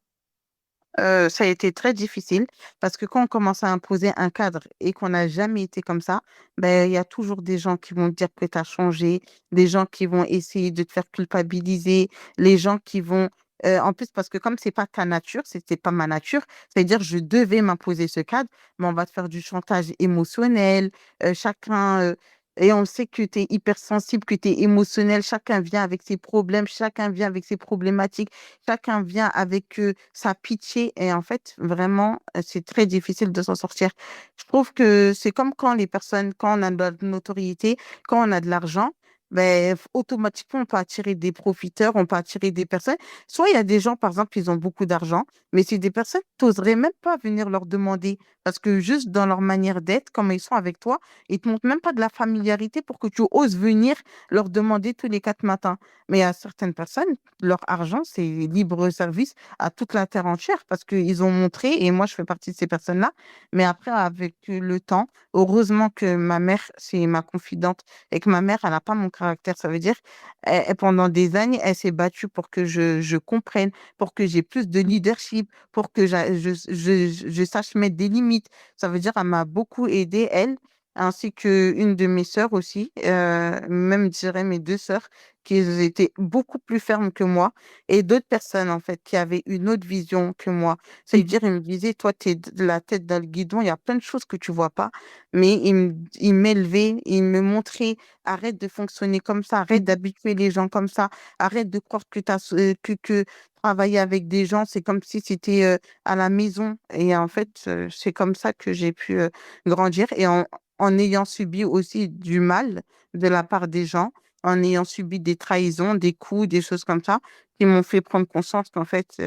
Ça a été très difficile parce que quand on commence à imposer un cadre et qu'on n'a jamais été comme ça, ben, il y a toujours des gens qui vont dire que tu as changé, des gens qui vont essayer de te faire culpabiliser, les gens qui vont... en plus, parce que comme c'est pas ta nature, c'était pas ma nature, c'est-à-dire je devais m'imposer ce cadre, mais on va te faire du chantage émotionnel, chacun... et on sait que tu es hypersensible, que tu es émotionnel, chacun vient avec ses problèmes, chacun vient avec ses problématiques. Chacun vient avec sa pitié et en fait, vraiment, c'est très difficile de s'en sortir. Je trouve que c'est comme quand les personnes, quand on a de la notoriété, quand on a de l'argent, ben, automatiquement, on peut attirer des profiteurs, on peut attirer des personnes. Soit il y a des gens, par exemple, ils ont beaucoup d'argent, mais c'est des personnes, tu n'oserais même pas venir leur demander parce que juste dans leur manière d'être, comme ils sont avec toi, ils te montrent même pas de la familiarité pour que tu oses venir leur demander tous les 4 matins. Mais il y a certaines personnes, leur argent, c'est libre service à toute la terre entière parce qu'ils ont montré, et moi je fais partie de ces personnes-là, mais après, avec le temps, heureusement que ma mère, c'est ma confidente, et que ma mère, elle n'a pas mon caractère, ça veut dire, pendant des années, elle s'est battue pour que je comprenne, pour que j'ai plus de leadership, pour que je sache mettre des limites. Ça veut dire, elle m'a beaucoup aidée, elle, ainsi qu'une de mes sœurs aussi, même je dirais mes deux sœurs, qui étaient beaucoup plus fermes que moi, et d'autres personnes, en fait, qui avaient une autre vision que moi. C'est-à-dire, ils me disaient, toi, tu es la tête dans le guidon, il y a plein de choses que tu vois pas, mais ils m'élevaient, ils me montraient, arrête de fonctionner comme ça, arrête d'habituer les gens comme ça, arrête de croire que travailler avec des gens, c'est comme si c'était à la maison. Et en fait, c'est comme ça que j'ai pu grandir. Et en ayant subi aussi du mal de la part des gens, en ayant subi des trahisons, des coups, des choses comme ça, qui m'ont fait prendre conscience qu'en fait,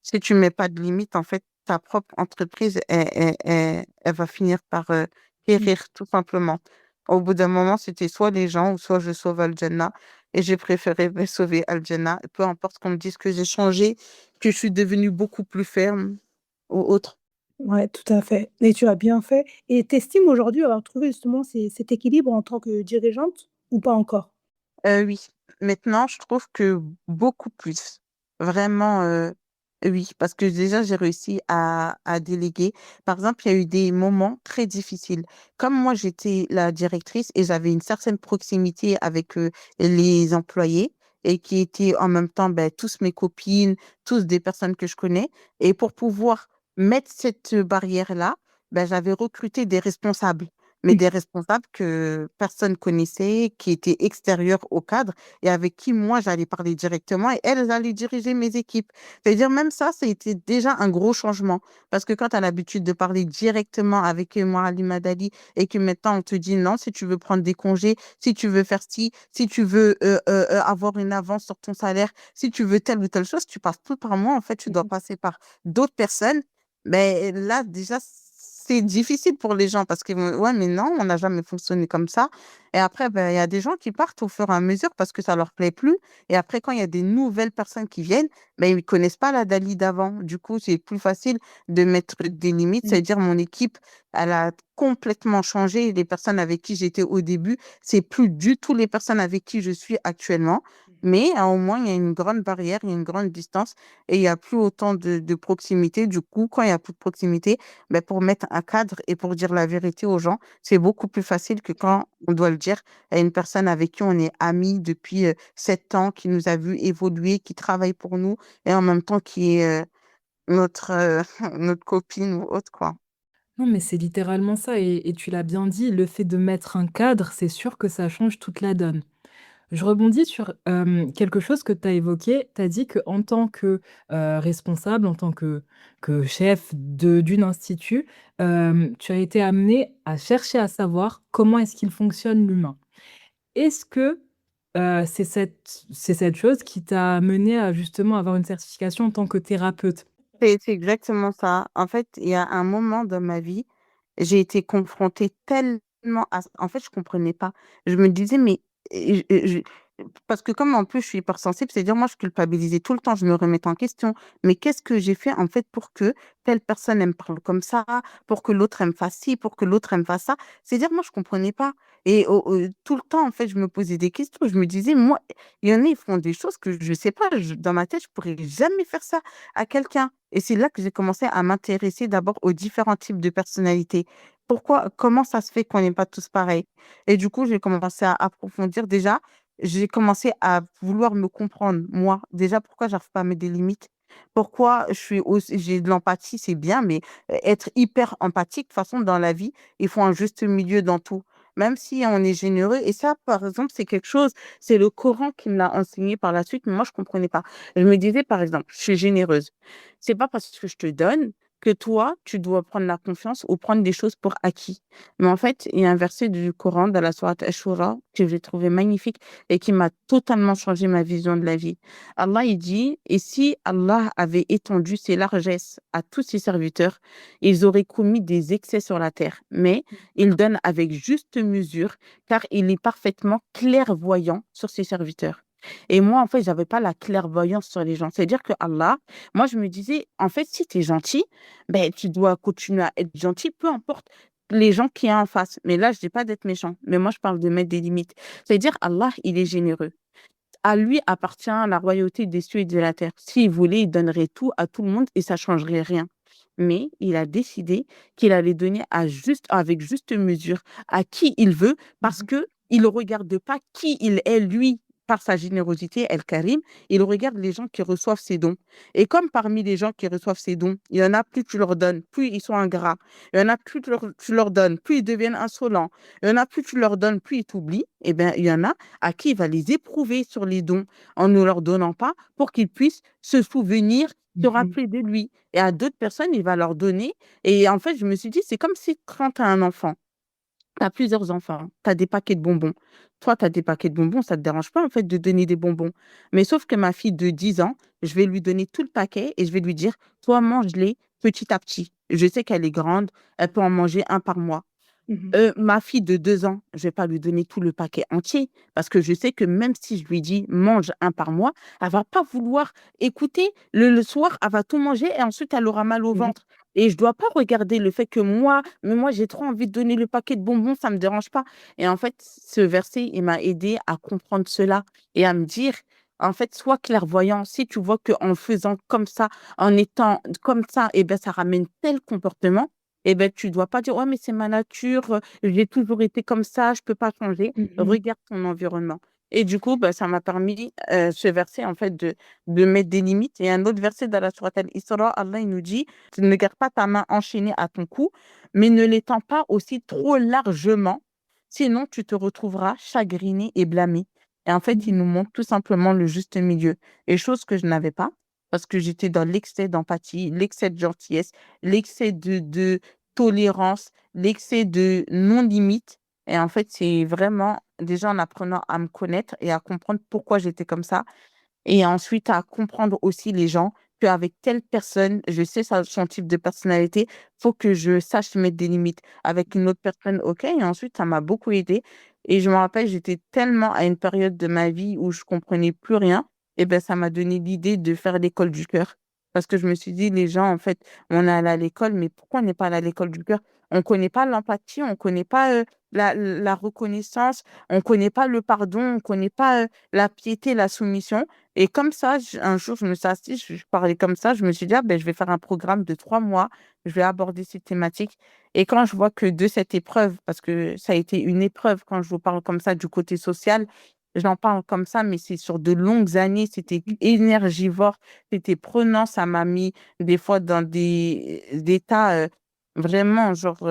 si tu mets pas de limite, en fait, ta propre entreprise, elle va finir par périr, tout simplement. Au bout d'un moment, c'était soit les gens ou soit je sauve Al-Jannah. Et j'ai préféré sauver Al-Jannah. Peu importe qu'on me dise que j'ai changé, que je suis devenue beaucoup plus ferme ou autre. Ouais, tout à fait. Et tu as bien fait. Et tu estimes aujourd'hui avoir trouvé justement cet équilibre en tant que dirigeante ou pas encore? Oui, maintenant, je trouve que beaucoup plus. Vraiment, oui, parce que déjà, j'ai réussi à déléguer. Par exemple, il y a eu des moments très difficiles. Comme moi, j'étais la directrice et j'avais une certaine proximité avec les employés et qui étaient en même temps ben, tous mes copines, tous des personnes que je connais. Et pour pouvoir mettre cette barrière-là, ben, j'avais recruté des responsables, mais des responsables que personne connaissait, qui étaient extérieurs au cadre et avec qui moi j'allais parler directement et elles allaient diriger mes équipes. C'est-à-dire même ça a été déjà un gros changement parce que quand tu as l'habitude de parler directement avec moi, Ali Madali, et que maintenant on te dit non, si tu veux prendre des congés, si tu veux faire ci, si tu veux avoir une avance sur ton salaire, si tu veux telle ou telle chose, tu passes tout par moi. En fait, tu dois passer par d'autres personnes. Mais là, déjà, c'est difficile pour les gens parce qu'ils vont, ouais, mais non, on n'a jamais fonctionné comme ça. Et après, ben, il y a des gens qui partent au fur et à mesure parce que ça leur plaît plus. Et après, quand il y a des nouvelles personnes qui viennent, ben, ils connaissent pas la Dali d'avant. Du coup, c'est plus facile de mettre des limites. Mm. C'est-à-dire, mon équipe, elle a complètement changé. Les personnes avec qui j'étais au début, c'est plus du tout les personnes avec qui je suis actuellement. Mais au moins, il y a une grande barrière, il y a une grande distance et il n'y a plus autant de proximité. Du coup, quand il n'y a plus de proximité, ben, pour mettre un cadre et pour dire la vérité aux gens, c'est beaucoup plus facile que quand on doit le dire à une personne avec qui on est amis depuis 7 ans, qui nous a vu évoluer, qui travaille pour nous et en même temps qui est notre, notre copine ou autre, quoi. Non, mais c'est littéralement ça et tu l'as bien dit, le fait de mettre un cadre, c'est sûr que ça change toute la donne. Je rebondis sur, quelque chose que tu as évoqué. Tu as dit qu'en tant que, responsable, en tant que chef d'une institut, tu as été amené à chercher à savoir comment est-ce qu'il fonctionne l'humain. Est-ce que, c'est cette chose qui t'a mené à justement avoir une certification en tant que thérapeute? C'est exactement ça. En fait, il y a un moment dans ma vie, j'ai été confrontée tellement à en fait, je comprenais pas. Je me disais: «Mais» je parce que comme en plus je suis hypersensible, c'est-à-dire moi je culpabilisais tout le temps, je me remettais en question. Mais qu'est-ce que j'ai fait en fait pour que telle personne elle me parle comme ça, pour que l'autre elle me fasse ci, pour que l'autre elle me fasse ça? C'est-à-dire moi je comprenais pas et tout le temps en fait, je me posais des questions. Je me disais: «Moi» il y en a, ils font des choses que je sais pas, dans ma tête, je pourrais jamais faire ça à quelqu'un. Et c'est là que j'ai commencé à m'intéresser d'abord aux différents types de personnalités. Pourquoi, comment ça se fait qu'on n'est pas tous pareils? Et du coup, j'ai commencé à approfondir. Déjà, j'ai commencé à vouloir me comprendre, moi. Déjà, pourquoi j'arrive pas à mettre des limites? Pourquoi j'ai de l'empathie, c'est bien, mais être hyper empathique, de toute façon, dans la vie, il faut un juste milieu dans tout. Même si on est généreux. Et ça, par exemple, c'est quelque chose, c'est le Coran qui me l'a enseigné par la suite, mais moi, je comprenais pas. Je me disais, par exemple, je suis généreuse. C'est pas parce que je te donne que toi, tu dois prendre la confiance ou prendre des choses pour acquis. Mais en fait, il y a un verset du Coran dans la sourate Ash-Shura que j'ai trouvé magnifique et qui m'a totalement changé ma vision de la vie. Allah, il dit, et si Allah avait étendu ses largesses à tous ses serviteurs, ils auraient commis des excès sur la terre. Mais il donne avec juste mesure, car il est parfaitement clairvoyant sur ses serviteurs. Et moi, en fait, j'avais pas la clairvoyance sur les gens. C'est-à-dire que Allah, moi, je me disais, en fait, si tu es gentil, ben, tu dois continuer à être gentil, peu importe les gens qui y a en face. Mais là, je dis pas d'être méchant, mais moi, je parle de mettre des limites. C'est-à-dire, Allah, il est généreux. À lui appartient la royauté des cieux et de la terre. S'il voulait, il donnerait tout à tout le monde et ça changerait rien. Mais il a décidé qu'il allait donner avec juste mesure à qui il veut parce que il ne regarde pas qui il est, lui, par sa générosité, El Karim, il regarde les gens qui reçoivent ses dons. Et comme parmi les gens qui reçoivent ses dons, il y en a plus tu leur donnes, plus ils sont ingrats. Il y en a plus tu leur donnes, plus ils deviennent insolents. Il y en a plus tu leur donnes, plus ils t'oublient. Eh bien, il y en a à qui il va les éprouver sur les dons en ne leur donnant pas pour qu'ils puissent se souvenir, se Mhm. rappeler de lui. Et à d'autres personnes, il va leur donner. Et en fait, je me suis dit, c'est comme si quand tu as un enfant, Tu as plusieurs enfants, tu as des paquets de bonbons. Toi, tu as des paquets de bonbons, ça te dérange pas en fait de donner des bonbons. Mais sauf que ma fille de 10 ans, je vais lui donner tout le paquet et je vais lui dire, toi, mange-les petit à petit. Je sais qu'elle est grande, elle peut en manger un par mois. Mhm. Ma fille de 2 ans, je vais pas lui donner tout le paquet entier parce que je sais que même si je lui dis mange un par mois, elle va pas vouloir écouter. Le soir, elle va tout manger et ensuite elle aura mal au Mhm. ventre. Et je dois pas regarder le fait que moi j'ai trop envie de donner le paquet de bonbons, ça me dérange pas. Et en fait, ce verset, il m'a aidé à comprendre cela et à me dire, en fait, sois clairvoyant. Si tu vois que en faisant comme ça, en étant comme ça, et ben ça ramène tel comportement. Eh ben, tu dois pas dire: «Ouais, mais c'est ma nature, j'ai toujours été comme ça, je peux pas changer». Mhm. Regarde ton environnement et du coup, bah, ça m'a permis, ce verset, en fait, de mettre des limites et un autre verset dans la sourate Al-Isra, Allah, il nous dit: «Ne garde pas ta main enchaînée à ton cou, mais ne l'étends pas aussi trop largement, sinon tu te retrouveras chagriné et blâmé». Et en fait, il Mhm. nous montre tout simplement le juste milieu et chose que je n'avais pas parce que j'étais dans l'excès d'empathie, l'excès de gentillesse, l'excès de tolérance, l'excès de non-limite. Et en fait, c'est vraiment déjà en apprenant à me connaître et à comprendre pourquoi j'étais comme ça. Et ensuite, à comprendre aussi les gens, qu'avec telle personne, je sais son type de personnalité, faut que je sache mettre des limites. Avec une autre personne, ok. Et ensuite, ça m'a beaucoup aidé. Et je me rappelle, j'étais tellement à une période de ma vie où je comprenais plus rien. Et ben, ça m'a donné l'idée de faire l'école du cœur. Parce que je me suis dit, les gens, en fait, on est allé à l'école, mais pourquoi on n'est pas allé à l'école du cœur? On ne connaît pas l'empathie, on ne connaît pas la reconnaissance, on ne connaît pas le pardon, on ne connaît pas la piété, la soumission. Et comme ça, un jour, je me suis assise, je parlais comme ça, je me suis dit, ah, ben, je vais faire un programme de 3 mois, je vais aborder cette thématique. Et quand je vois que de cette épreuve, parce que ça a été une épreuve, quand je vous parle comme ça du côté social, j'en parle comme ça, mais c'est sur de longues années, c'était énergivore, c'était prenant, ça m'a mis des fois dans des états vraiment, genre,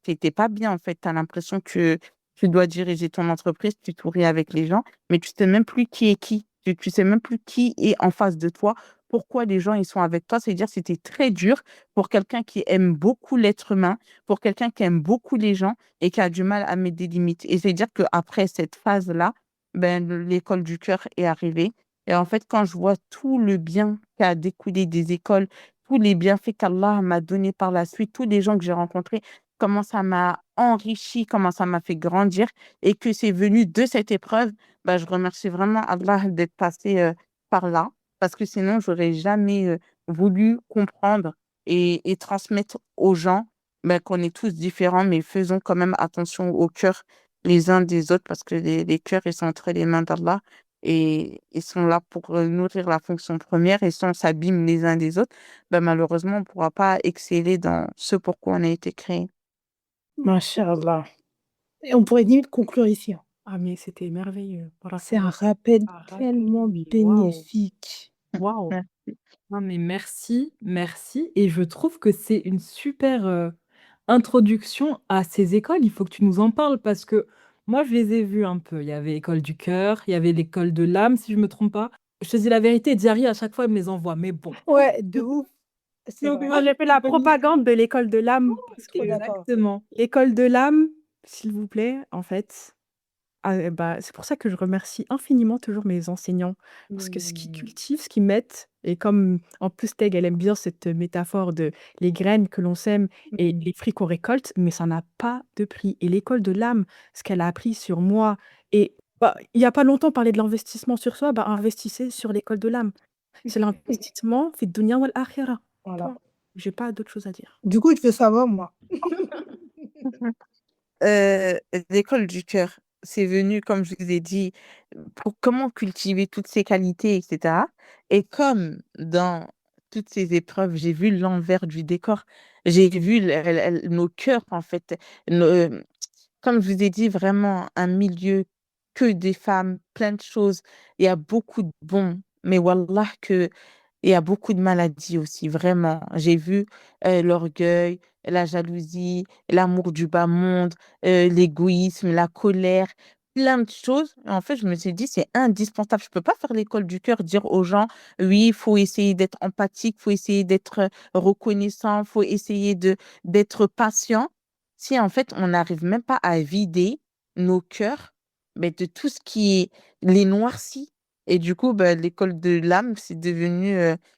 t'étais pas bien en fait, tu as l'impression que tu dois diriger ton entreprise, tu souris avec les gens mais tu sais même plus qui est qui. Tu sais même plus qui est en face de toi. Pourquoi les gens ils sont avec toi. C'est-à-dire c'était très dur pour quelqu'un qui aime beaucoup l'être humain, pour quelqu'un qui aime beaucoup les gens et qui a du mal à mettre des limites. Et c'est-à-dire qu'après cette phase-là, ben, l'école du cœur est arrivée. Et en fait, quand je vois tout le bien qui a découlé des écoles, tous les bienfaits qu'Allah m'a donné par la suite, tous les gens que j'ai rencontrés, comment ça m'a enrichi, comment ça m'a fait grandir et que c'est venu de cette épreuve, bah, je remercie vraiment Allah d'être passé par là, parce que sinon, j'aurais jamais voulu comprendre et transmettre aux gens bah, qu'on est tous différents, mais faisons quand même attention au cœur les uns des autres, parce que les cœurs, ils sont entre les mains d'Allah et ils sont là pour nourrir la fonction première, et si on s'abîme les uns des autres, bah, malheureusement, on ne pourra pas exceller dans ce pourquoi on a été créé. Masha'Allah. Et on pourrait limite conclure ici, hein. Ah, mais c'était merveilleux. C'est un Bravo. rappel Un rappel, tellement mais waouh! bénéfique. Waouh. Merci. Non, mais merci, merci. Et je trouve que c'est une super introduction à ces écoles. Il faut que tu nous en parles parce que moi, je les ai vues un peu. Il y avait École du cœur, il y avait l'école de l'âme, si je me trompe pas. Je te dis la vérité, Diary, à chaque fois, elle me les envoie. Mais bon. Ouais, de ouf. C'est Donc, vrai. Moi, j'ai fait la propagande de l'école de l'âme parce Trop que d'accord. exactement. l'école de l'âme, s'il vous plaît, en fait, bah, c'est pour ça que je remercie infiniment toujours mes enseignants parce que ce qu'ils Mmh. cultivent, ce qu'ils mettent et comme en plus Teg, elle aime bien cette métaphore de les graines que l'on sème et Mhm. les fruits qu'on récolte, mais ça n'a pas de prix et l'école de l'âme, ce qu'elle a appris sur moi et bah, il y a pas longtemps, on parlait de l'investissement sur soi, bah, investissez sur l'école de l'âme. C'est l'investissement في الدنيا والآخرة. Voilà. Point. J'ai pas d'autre chose à dire. Du coup, je veux savoir, moi. Heu, l'école du cœur, c'est venu, comme je vous ai dit, pour comment cultiver toutes ces qualités et cetera et comme dans toutes ces épreuves, j'ai vu l'envers du décor. J'ai vu nos cœurs, en fait, nos comme je vous ai dit, vraiment un milieu que des femmes, plein de choses. Il y a beaucoup de bons, mais wallah que il y a beaucoup de maladies aussi, vraiment. J'ai vu, l'orgueil, la jalousie, l'amour du bas monde, l'égoïsme, la colère, plein de choses. En fait, je me suis dit: «C'est indispensable». Je peux pas faire l'école du cœur, dire aux gens: «Oui, il faut essayer d'être empathique, il faut essayer d'être, reconnaissant, il faut essayer d'être patient». si en fait on n'arrive même pas à vider nos cœurs de tout ce qui est les noircis. Et du coup, l'école de l'âme, c'est devenu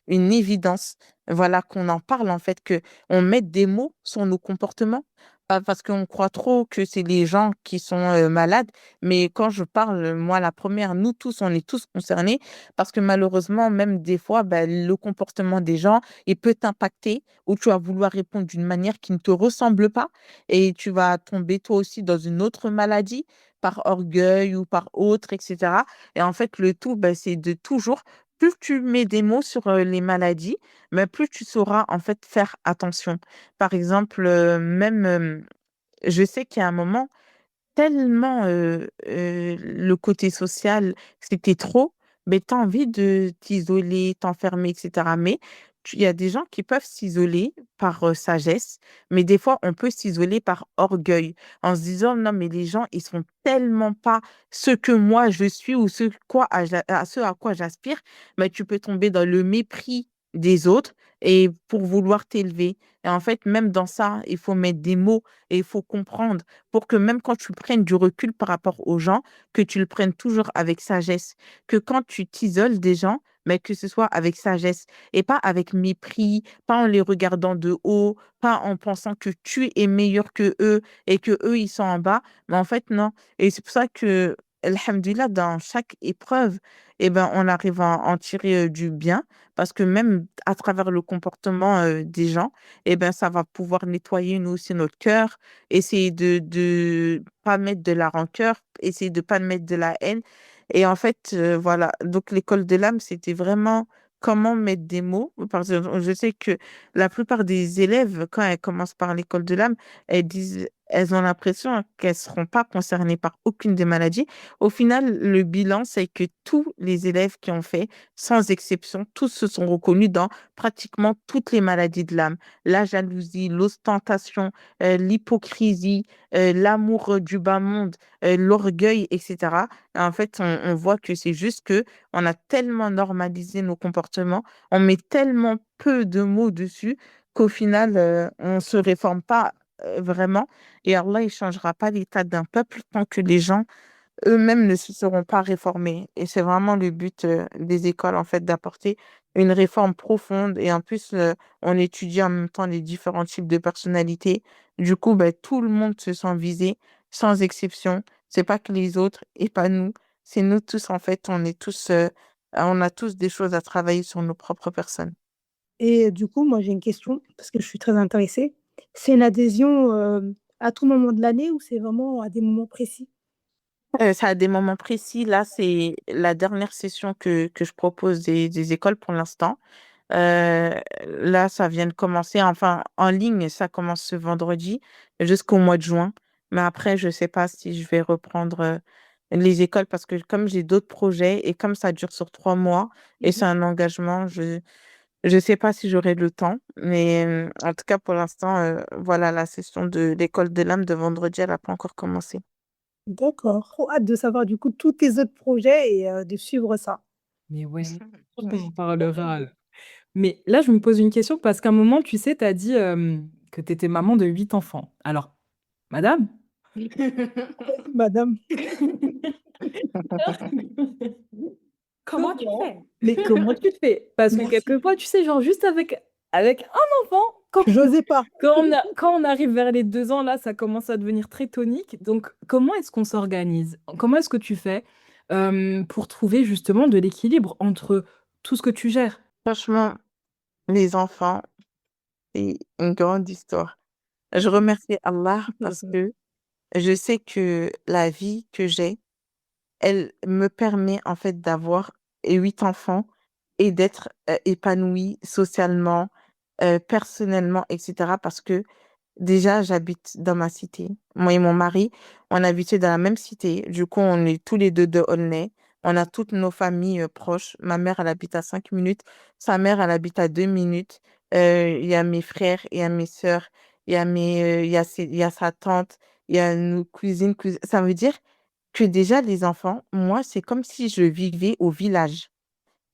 une évidence. Voilà, qu'on en parle en fait, que on mette des mots sur nos comportements. Pas parce qu'on croit trop que c'est les gens qui sont malades, mais quand je parle, moi, la première, nous tous, on est tous concernés parce que malheureusement, même des fois, le comportement des gens, il peut t'impacter ou tu vas vouloir répondre d'une manière qui ne te ressemble pas et tu vas tomber toi aussi dans une autre maladie par orgueil ou par autre, etc. Et en fait, le tout, c'est de toujours, plus tu mets des mots sur les maladies, mais plus tu sauras en fait faire attention. Par exemple, même, je sais qu'il y a un moment, tellement le côté social, c'était trop, mais tu as envie de t'isoler, t'enfermer, etc. Mais il y a des gens qui peuvent s'isoler par sagesse, mais des fois, on peut s'isoler par orgueil, en se disant, non, mais les gens, ils sont tellement pas ce que moi je suis ou ce à quoi j'aspire, mais tu peux tomber dans le mépris des autres et pour vouloir t'élever. Et en fait, même dans ça, il faut mettre des mots et il faut comprendre pour que même quand tu prennes du recul par rapport aux gens, que tu le prennes toujours avec sagesse, que quand tu t'isoles des gens, mais que ce soit avec sagesse et pas avec mépris, pas en les regardant de haut, pas en pensant que tu es meilleur que eux et que eux ils sont en bas, mais en fait non. Et c'est pour ça que Alhamdulillah, dans chaque épreuve, on arrive à en tirer du bien parce que même à travers le comportement des gens, ça va pouvoir nettoyer nous aussi notre cœur, essayer de pas mettre de la rancœur, essayer de pas mettre de la haine. Et en fait, voilà. Donc, l'école de l'âme, c'était vraiment comment mettre des mots. Parce que je sais que la plupart des élèves, quand elles commencent par l'école de l'âme, elles ont l'impression qu'elles seront pas concernées par aucune des maladies. Au final, le bilan, c'est que tous les élèves qui ont fait, sans exception, tous se sont reconnus dans pratiquement toutes les maladies de l'âme. La jalousie, l'ostentation, l'hypocrisie, l'amour du bas monde, l'orgueil, etc. Et en fait, on voit que c'est juste que on a tellement normalisé nos comportements, on met tellement peu de mots dessus qu'au final, on se réforme pas vraiment. Et Allah, il changera pas l'état d'un peuple tant que les gens eux-mêmes ne se seront pas réformés. Et c'est vraiment le but des écoles, en fait, d'apporter une réforme profonde. Et en plus, on étudie en même temps les différents types de personnalités. Du coup, tout le monde se sent visé, sans exception. C'est pas que les autres et pas nous. C'est nous tous, en fait. On a tous des choses à travailler sur nos propres personnes. Et du coup, moi, j'ai une question parce que je suis très intéressée. C'est une adhésion à tout moment de l'année ou c'est vraiment à des moments précis? Ça a des moments précis. Là, c'est la dernière session que je propose des écoles pour l'instant. Euh, Là, ça vient de commencer. Enfin, en ligne, ça commence ce vendredi jusqu'au mois de juin. Mais après, je sais pas si je vais reprendre les écoles parce que comme j'ai d'autres projets et comme ça dure sur 3 mois et c'est un engagement, je sais pas si j'aurai le temps. Mais en tout cas, pour l'instant, voilà, la session de l'école de l'âme de vendredi, elle n'a pas encore commencé. D'accord. Trop hâte de savoir du coup tous tes autres projets et de suivre ça. Mais ouais, on en Oui. parlera. Mais là, je me pose une question parce qu'à un moment, tu sais, tu as dit que tu étais maman de 8 enfants. Alors, madame, Madame, comment tu fais? Mais comment tu fais? Parce que merci. quelquefois, tu sais, genre juste avec un enfant, J'osais pas. quand on arrive vers les 2 ans, là, ça commence à devenir très tonique. Donc, comment est-ce qu'on s'organise? Comment est-ce que tu fais pour trouver justement de l'équilibre entre tout ce que tu gères? Franchement, les enfants, c'est une grande histoire. Je remercie Allah parce que je sais que la vie que j'ai, elle me permet en fait d'avoir 8 enfants et d'être épanouie socialement, personnellement, etc. Parce que déjà, j'habite dans ma cité. Moi et mon mari, on habitait dans la même cité. Du coup, on est tous les deux de Aulnay. On a toutes nos familles proches. Ma mère, elle habite à 5 minutes. Sa mère, elle habite à 2 minutes. Il y a mes frères, il y a mes sœurs, il y a sa tante, il y a nos cousines. Ça veut dire que déjà, les enfants, moi, c'est comme si je vivais au village.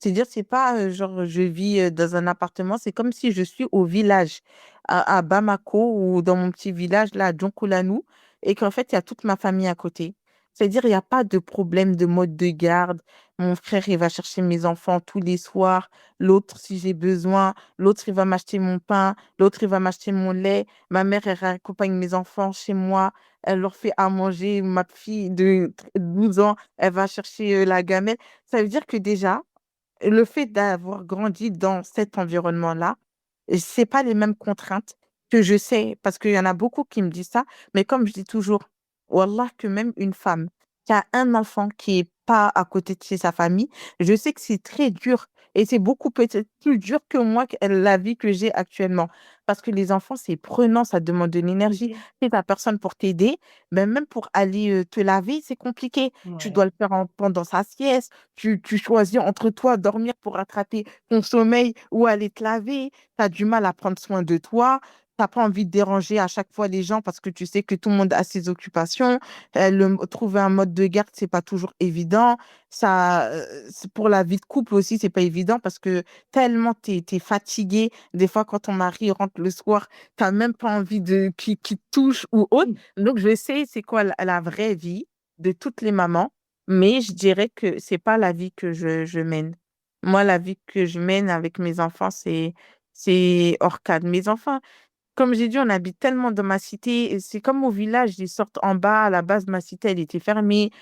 C'est-à-dire, c'est pas genre je vis dans un appartement, c'est comme si je suis au village, à Bamako ou dans mon petit village là, à Djonkoulanou, et qu'en fait, il y a toute ma famille à côté. C'est-à-dire, il n'y a pas de problème de mode de garde. Mon frère, il va chercher mes enfants tous les soirs. L'autre, si j'ai besoin. L'autre, il va m'acheter mon pain. L'autre, il va m'acheter mon lait. Ma mère, elle accompagne mes enfants chez moi. Elle leur fait à manger. Ma fille de 12 ans, elle va chercher la gamelle. Ça veut dire que déjà, le fait d'avoir grandi dans cet environnement-là, c'est pas les mêmes contraintes que je sais, parce qu'il y en a beaucoup qui me disent ça, mais comme je dis toujours, Wallah, que même une femme qui a un enfant qui est pas à côté de chez sa famille, je sais que c'est très dur et c'est beaucoup peut-être plus dur que moi, la vie que j'ai actuellement. Parce que les enfants, c'est prenant, ça demande de l'énergie. Mhm. Si t'as personne pour t'aider, ben même pour aller te laver, c'est compliqué. Tu dois Ouais. le faire pendant sa sieste. Tu choisis entre toi dormir pour rattraper ton sommeil ou aller te laver. Tu as du mal à prendre soin de toi. Tu n'as pas envie de déranger à chaque fois les gens parce que tu sais que tout le monde a ses occupations. Trouver un mode de garde, c'est pas toujours évident. Pour la vie de couple aussi, c'est pas évident parce que tellement tu es fatigué. Des fois, quand ton mari rentre le soir, tu n'as même pas envie qu'il te touche ou autre. Donc, je sais c'est quoi la vraie vie de toutes les mamans, mais je dirais que c'est pas la vie que je mène. Moi, la vie que je mène avec mes enfants, c'est hors cadre. Mes enfants, comme j'ai dit, on habite tellement dans ma cité. Et c'est comme au village, ils sortent en bas. À la base, ma cité, elle était fermée.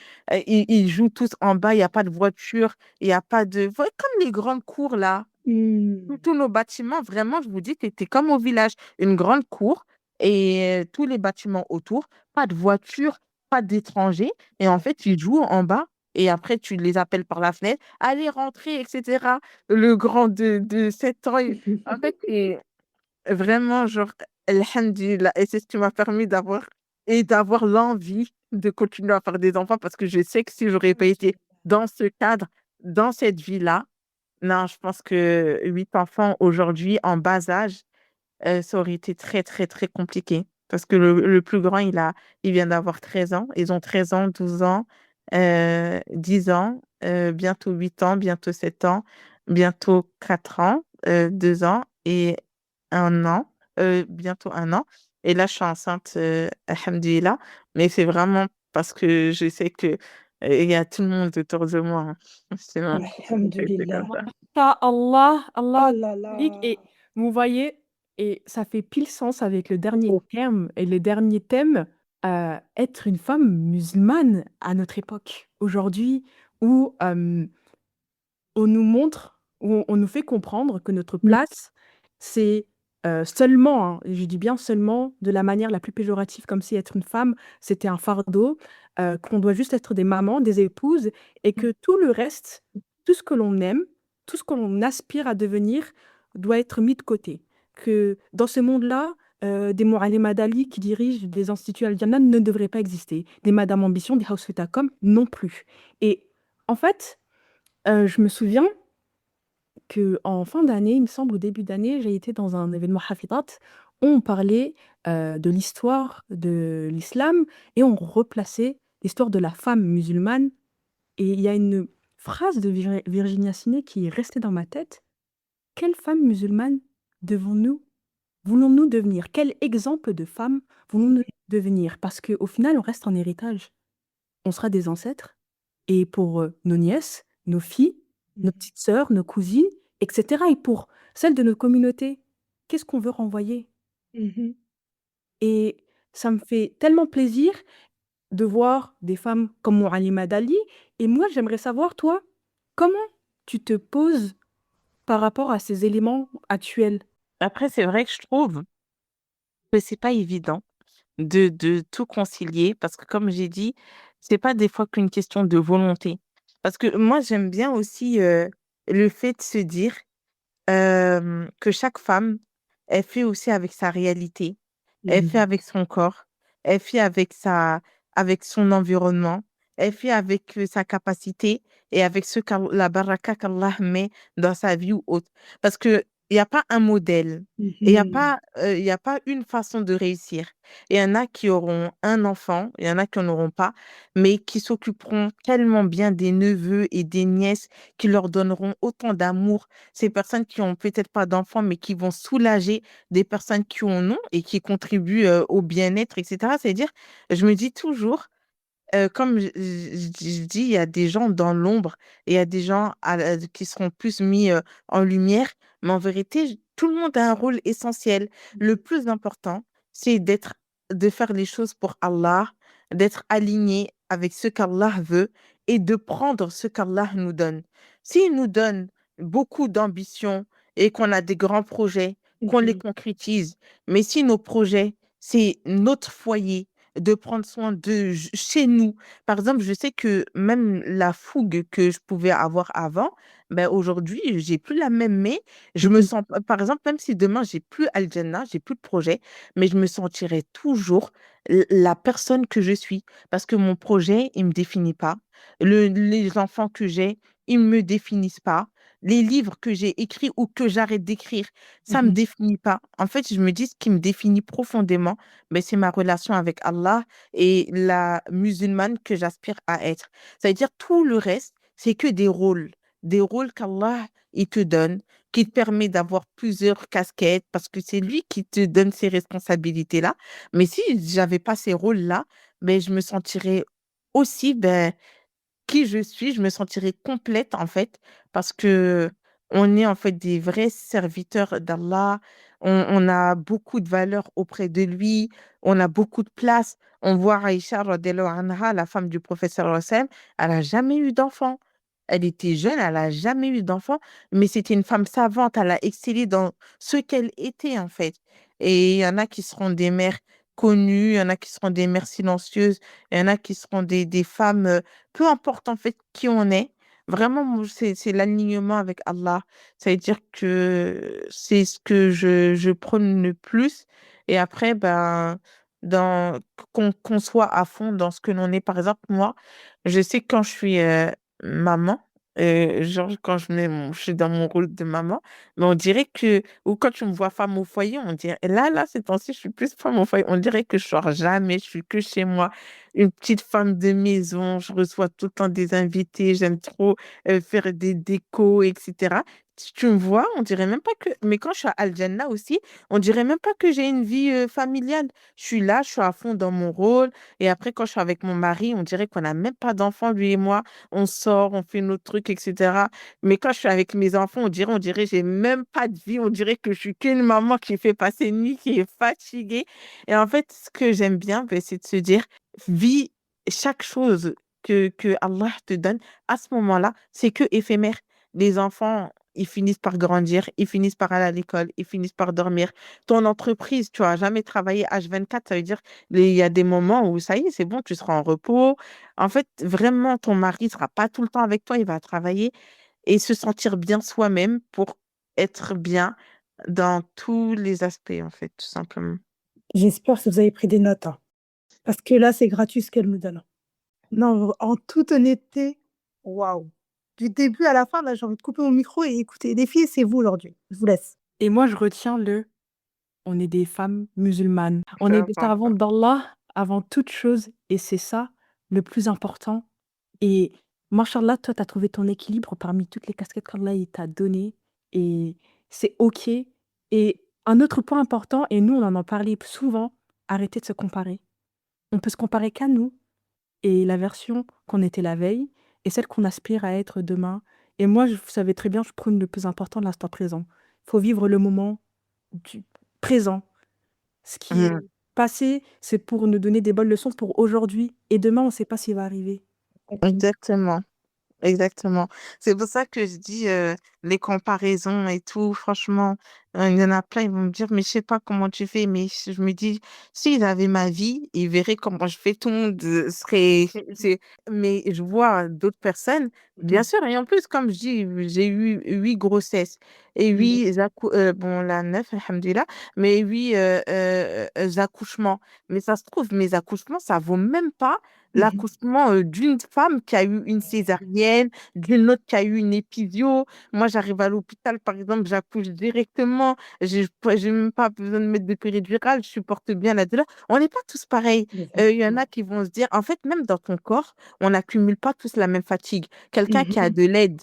Ils jouent tous en bas. Il n'y a pas de voiture. Il n'y a pas de... Comme les grandes cours, là. Hmm. Tous nos bâtiments, vraiment, je vous dis, c'était comme au village. Une grande cour et tous les bâtiments autour. Pas de voiture, pas d'étrangers. Et en fait, ils jouent en bas. Et après, tu les appelles par la fenêtre. Allez, rentrer, etc. Le grand de 7 ans. En fait, c'est vraiment, genre, alhamdulillah. Et c'est ce qui m'a permis d'avoir l'envie de continuer à faire des enfants parce que je sais que si j'aurais pas été dans ce cadre, dans cette vie-là, non, je pense que 8 enfants aujourd'hui en bas âge, ça aurait été très, très, très compliqué. Parce que le plus grand, il vient d'avoir 13 ans. Ils ont 13 ans, 12 ans, 10 ans, bientôt 8 ans, bientôt 7 ans, bientôt 4 ans, 2 ans et 1 an, bientôt 1 an. Et là, je suis enceinte, alhamdulillah. Mais c'est vraiment parce que je sais que il y a tout le monde autour de moi, hein. Sinon, c'est comme Alhamdulillah. ça. Allah, Allah Oh là barik. là. Et vous voyez, et ça fait pile sens avec le dernier Oh. terme et le dernier thème, être une femme musulmane à notre époque, aujourd'hui, où on nous montre, où on nous fait comprendre que notre Mm. place, c'est seulement, hein, et je dis bien seulement, de la manière la plus péjorative, comme si être une femme, c'était un fardeau, qu'on doit juste être des mamans, des épouses, et que tout le reste, tout ce que l'on aime, tout ce que l'on aspire à devenir, doit être mis de côté. Que dans ce monde-là, des Moalema Dali qui dirigent des instituts Al-Jannah ne devraient pas exister. Des Madame Ambition, des House Fetacom non plus. Et en fait, je me souviens qu'en fin d'année, il me semble, au début d'année, j'ai été dans un événement Hafidat où on parlait de l'histoire de l'islam et on replaçait l'histoire de la femme musulmane. Et il y a une phrase de Virginia Siné qui est restée dans ma tête. Quelle femme musulmane devons-nous, voulons-nous devenir? Quel exemple de femme voulons-nous devenir? Parce qu'au final, on reste en héritage. On sera des ancêtres. Et pour nos nièces, nos filles, nos Mm. petites sœurs, nos cousines, etc. Et pour celles de notre communauté, qu'est-ce qu'on veut renvoyer? Mhm. Et ça me fait tellement plaisir de voir des femmes comme Moualima Dali. Et moi, j'aimerais savoir, toi, comment tu te poses par rapport à ces éléments actuels? Après, c'est vrai que je trouve que c'est pas évident de tout concilier parce que comme j'ai dit, c'est pas des fois qu'une question de volonté. Parce que moi, j'aime bien aussi le fait de se dire que chaque femme, elle fait aussi avec sa réalité, elle fait Mhm. avec son corps, elle fait avec son environnement, elle fait avec sa capacité et avec la baraka qu'Allah met dans sa vie ou autre. Parce que il y a pas un modèle. Et Mhm. il y a pas une façon de réussir. Il y en a qui auront un enfant, il y en a qui n'en auront pas, mais qui s'occuperont tellement bien des neveux et des nièces, qui leur donneront autant d'amour. Ces personnes qui ont peut-être pas d'enfants, mais qui vont soulager des personnes qui en ont et qui contribuent au bien-être, etc. C'est-à-dire, je me dis toujours, comme je dis, il y a des gens dans l'ombre et il y a des gens qui seront plus mis en lumière, mais en vérité, tout le monde a un rôle essentiel. Le plus important, c'est de faire les choses pour Allah, d'être aligné avec ce qu'Allah veut et de prendre ce qu'Allah nous donne. S'il nous donne beaucoup d'ambition et qu'on a des grands projets, qu'on les Mhm. concrétise, mais si nos projets, c'est notre foyer, de prendre soin de chez nous. Par exemple, je sais que même la fougue que je pouvais avoir avant, ben aujourd'hui, j'ai plus la même, mais je me Mhm. sens, par exemple, même si demain, j'ai plus Aljanna, j'ai plus de projet, mais je me sentirai toujours la personne que je suis. Parce que mon projet, il me définit pas. Les enfants que j'ai, ils me définissent pas. Les livres que j'ai écrits ou que j'arrête d'écrire, ça me Mhm. définit pas. En fait, je me dis ce qui me définit profondément, mais c'est ma relation avec Allah et la musulmane que j'aspire à être. C'est-à-dire tout le reste, c'est que des rôles qu'Allah il te donne, qui te permet d'avoir plusieurs casquettes parce que c'est lui qui te donne ces responsabilités-là. Mais si j'avais pas ces rôles-là, ben je me sentirais aussi qui je suis, je me sentirais complète en fait, parce que on est en fait des vrais serviteurs d'Allah, on a beaucoup de valeur auprès de lui, on a beaucoup de place. On voit Aïcha, radiallahu anha, la femme du professeur Rossem, elle n'a jamais eu d'enfant. Elle était jeune, elle n'a jamais eu d'enfant, mais c'était une femme savante, elle a excellé dans ce qu'elle était en fait. Et il y en a qui seront des mères connues, il y en a qui seront des mères silencieuses, il y en a qui seront des femmes peu importe en fait qui on est, vraiment, moi, c'est l'alignement avec Allah. Ça veut dire que c'est ce que je prône le plus. Et après, ben, qu'on soit à fond dans ce que l'on est. Par exemple, moi, je sais que quand je suis maman, genre quand je suis dans mon rôle de maman, mais on dirait que, ou quand tu me vois femme au foyer, on dirait, là, ces temps-ci, je suis plus femme au foyer. On dirait que je sors jamais, je suis que chez moi une petite femme de maison, je reçois tout le temps des invités, j'aime trop faire des décos, etc. Si tu me vois, on dirait même pas que... Mais quand je suis à Al Jannah aussi, on dirait même pas que j'ai une vie familiale. Je suis là, je suis à fond dans mon rôle. Et après, quand je suis avec mon mari, on dirait qu'on n'a même pas d'enfants, lui et moi. On sort, on fait nos trucs, etc. Mais quand je suis avec mes enfants, on dirait, j'ai même pas de vie. On dirait que je suis qu'une maman qui fait passer une nuit, qui est fatiguée. Et en fait, ce que j'aime bien, ben, c'est de se dire, vis chaque chose que Allah te donne, à ce moment-là, c'est que éphémère. Les enfants, ils finissent par grandir, ils finissent par aller à l'école, ils finissent par dormir. Ton entreprise, tu vas jamais travailler H24, ça veut dire il y a des moments où ça y est, c'est bon, tu seras en repos. En fait, vraiment, ton mari sera pas tout le temps avec toi, il va travailler et se sentir bien soi-même pour être bien dans tous les aspects, en fait, tout simplement. J'espère que vous avez pris des notes, hein, parce que là, c'est gratuit ce qu'elle nous donne. Non, en toute honnêteté, waouh. Du début à la fin, là, j'ai envie de couper mon micro et écouter. Les filles, c'est vous aujourd'hui. Je vous laisse. Et moi, je retiens on est des femmes musulmanes. On C'est est des important. servantes d'Allah avant toute chose et c'est ça le plus important. Et Mashallah, toi, tu as trouvé ton équilibre parmi toutes les casquettes qu'Allah il t'a données et c'est OK. Et un autre point important, et nous, on en parlait souvent, arrêtez de se comparer. On peut se comparer qu'à nous et la version qu'on était la veille et celle qu'on aspire à être demain. Et moi, vous savez très bien, je prône le plus important de l'instant présent. Il faut vivre le moment du présent. Ce qui est Mm. passé, c'est pour nous donner des bonnes leçons pour aujourd'hui. Et demain, on ne sait pas ce qui va arriver. Exactement. Exactement. C'est pour ça que je dis les comparaisons et tout. Franchement, il y en a plein, ils vont me dire, mais je sais pas comment tu fais. Mais je me dis, s'ils avaient ma vie, ils verraient comment je fais. Tout le monde serait. Mais je vois d'autres personnes, bien Mhm. sûr. Et en plus, comme je dis, j'ai eu 8 grossesses et Mhm. bon, la 9, alhamdoulilah, mais 8 accouchements. Mais ça se trouve, mes accouchements, ça vaut même pas Mhm. l'accouchement d'une femme qui a eu une césarienne, d'une autre qui a eu une épisio. Moi, j'arrive à l'hôpital, par exemple, j'accouche directement. J'ai même pas besoin de mettre de péridurale, je supporte bien la douleur. On n'est pas tous pareils. Il y en Effectivement. a qui vont se dire, en fait, même dans ton corps, on n'accumule pas tous la même fatigue. Quelqu'un qui a Mhm. de l'aide,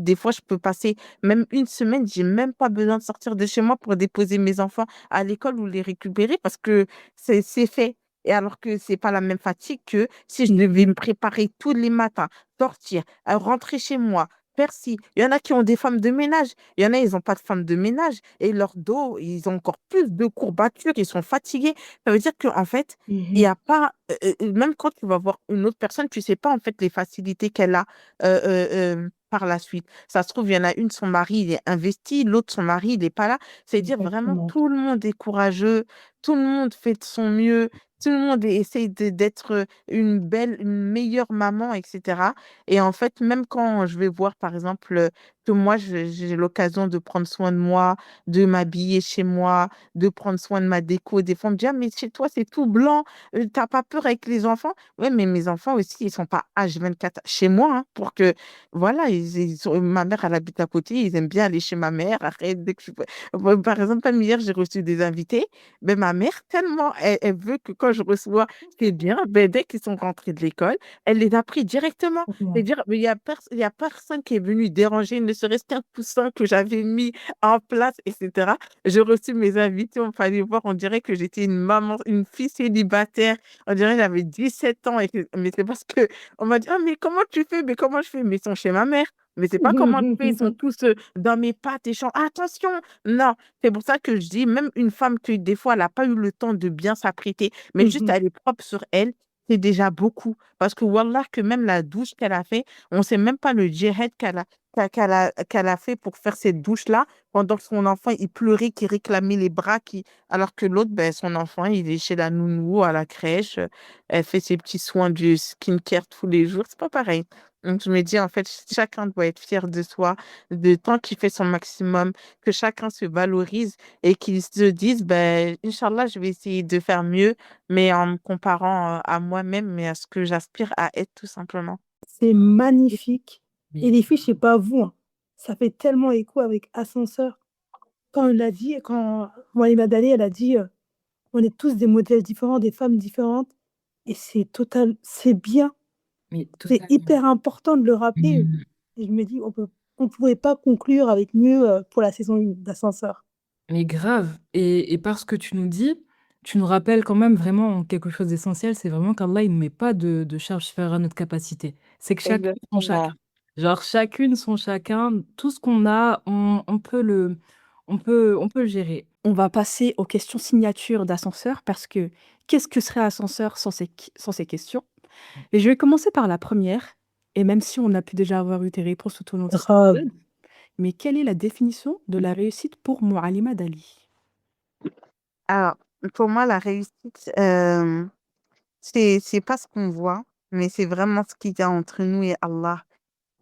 des fois, je peux passer même une semaine, j'ai même pas besoin de sortir de chez moi pour déposer mes enfants à l'école ou les récupérer parce que c'est fait. Et alors que c'est pas la même fatigue que si je devais me préparer tous les matins, sortir, rentrer chez moi, faire ci. Il y en a qui ont des femmes de ménage. Il y en a, ils n'ont pas de femmes de ménage. Et leur dos, ils ont encore plus de courbatures, ils sont fatigués. Ça veut dire qu'en fait, il n'y Mhm. a pas, même quand tu vas voir une autre personne, tu sais pas en fait les facilités qu'elle a par la suite. Ça se trouve, il y en a une, son mari, il est investi, l'autre, son mari, il n'est pas là. C'est dire vraiment, Exactement. tout le monde est courageux, tout le monde fait de son mieux, tout le monde essaye d'être une belle, une meilleure maman, etc. Et en fait, même quand je vais voir, par exemple, que moi, j'ai l'occasion de prendre soin de moi, de m'habiller chez moi, de prendre soin de ma déco, des fois, on me dit, ah, mais chez toi, c'est tout blanc, t'as pas peur avec les enfants? Oui, mais mes enfants aussi, ils sont pas H24 chez moi, hein, pour que, voilà, ma mère, elle habite à côté, ils aiment bien aller chez ma mère. Arrête, dès que par exemple, même hier, j'ai reçu des invités. Ben, ma mère, tellement, elle veut que quand je reçois, c'est bien, ben, dès qu'ils sont rentrés de l'école, elle les a pris directement. Exactement. C'est-à-dire, mais il y a personne qui est venu déranger, ne serait-ce qu'un coussin que j'avais mis en place, etc. J'ai reçu mes invités, on fallait voir, on dirait que j'étais une maman, une fille célibataire. On dirait que j'avais 17 ans. Mais c'est parce que on m'a dit, ah, mais comment tu fais? Mais comment je fais? Mais ils sont chez ma mère. Mais c'est pas comment je fais, ils sont tous dans mes pattes et chantent. Attention! Non, c'est pour ça que je dis, même une femme que des fois, elle n'a pas eu le temps de bien s'apprêter, mais juste Mhm. elle est propre sur elle, c'est déjà beaucoup. Parce que Wallah, que même la douche qu'elle a fait, on ne sait même pas le djihad qu'elle a fait pour faire cette douche-là, pendant que son enfant, il pleurait, qu'il réclamait les bras, alors que l'autre, ben, son enfant, il est chez la nounou, à la crèche, elle fait ses petits soins du skincare tous les jours, c'est pas pareil. Donc, je me dis, en fait, chacun doit être fier de soi, de tant qu'il fait son maximum, que chacun se valorise et qu'il se dise, ben, Inch'Allah, je vais essayer de faire mieux, mais en me comparant à moi-même, mais à ce que j'aspire à être tout simplement. C'est magnifique. Et Mais les filles, je sais pas vous, hein, ça fait tellement écho avec Ascenseur. Quand elle l'a dit, quand Mohamed Dali, elle a dit, on est tous des modèles différents, des femmes différentes. Et c'est total, c'est bien. mais C'est totalement. hyper important de le rappeler. Mmh. Et je me dis, on pourrait pas conclure avec mieux pour la saison 1 d'Ascenseur. Mais grave et par ce que tu nous dis, tu nous rappelles quand même vraiment quelque chose d'essentiel, c'est vraiment qu'Allah, il ne met pas de charge supérieure à notre capacité. C'est que chacun son chacun. Exactement. Genre chacune son chacun, tout ce qu'on a, on peut le gérer. On va passer aux questions signatures d'Ascenseur parce que qu'est-ce que serait Ascenseur sans ces questions? Et je vais commencer par la première, et même si on a pu déjà avoir eu tes réponses tout au long de cet Grave. épisode, mais quelle est la définition de la réussite pour Moualima Dali? Alors, pour moi, la réussite, c'est pas ce qu'on voit, mais c'est vraiment ce qu'il y a entre nous et Allah.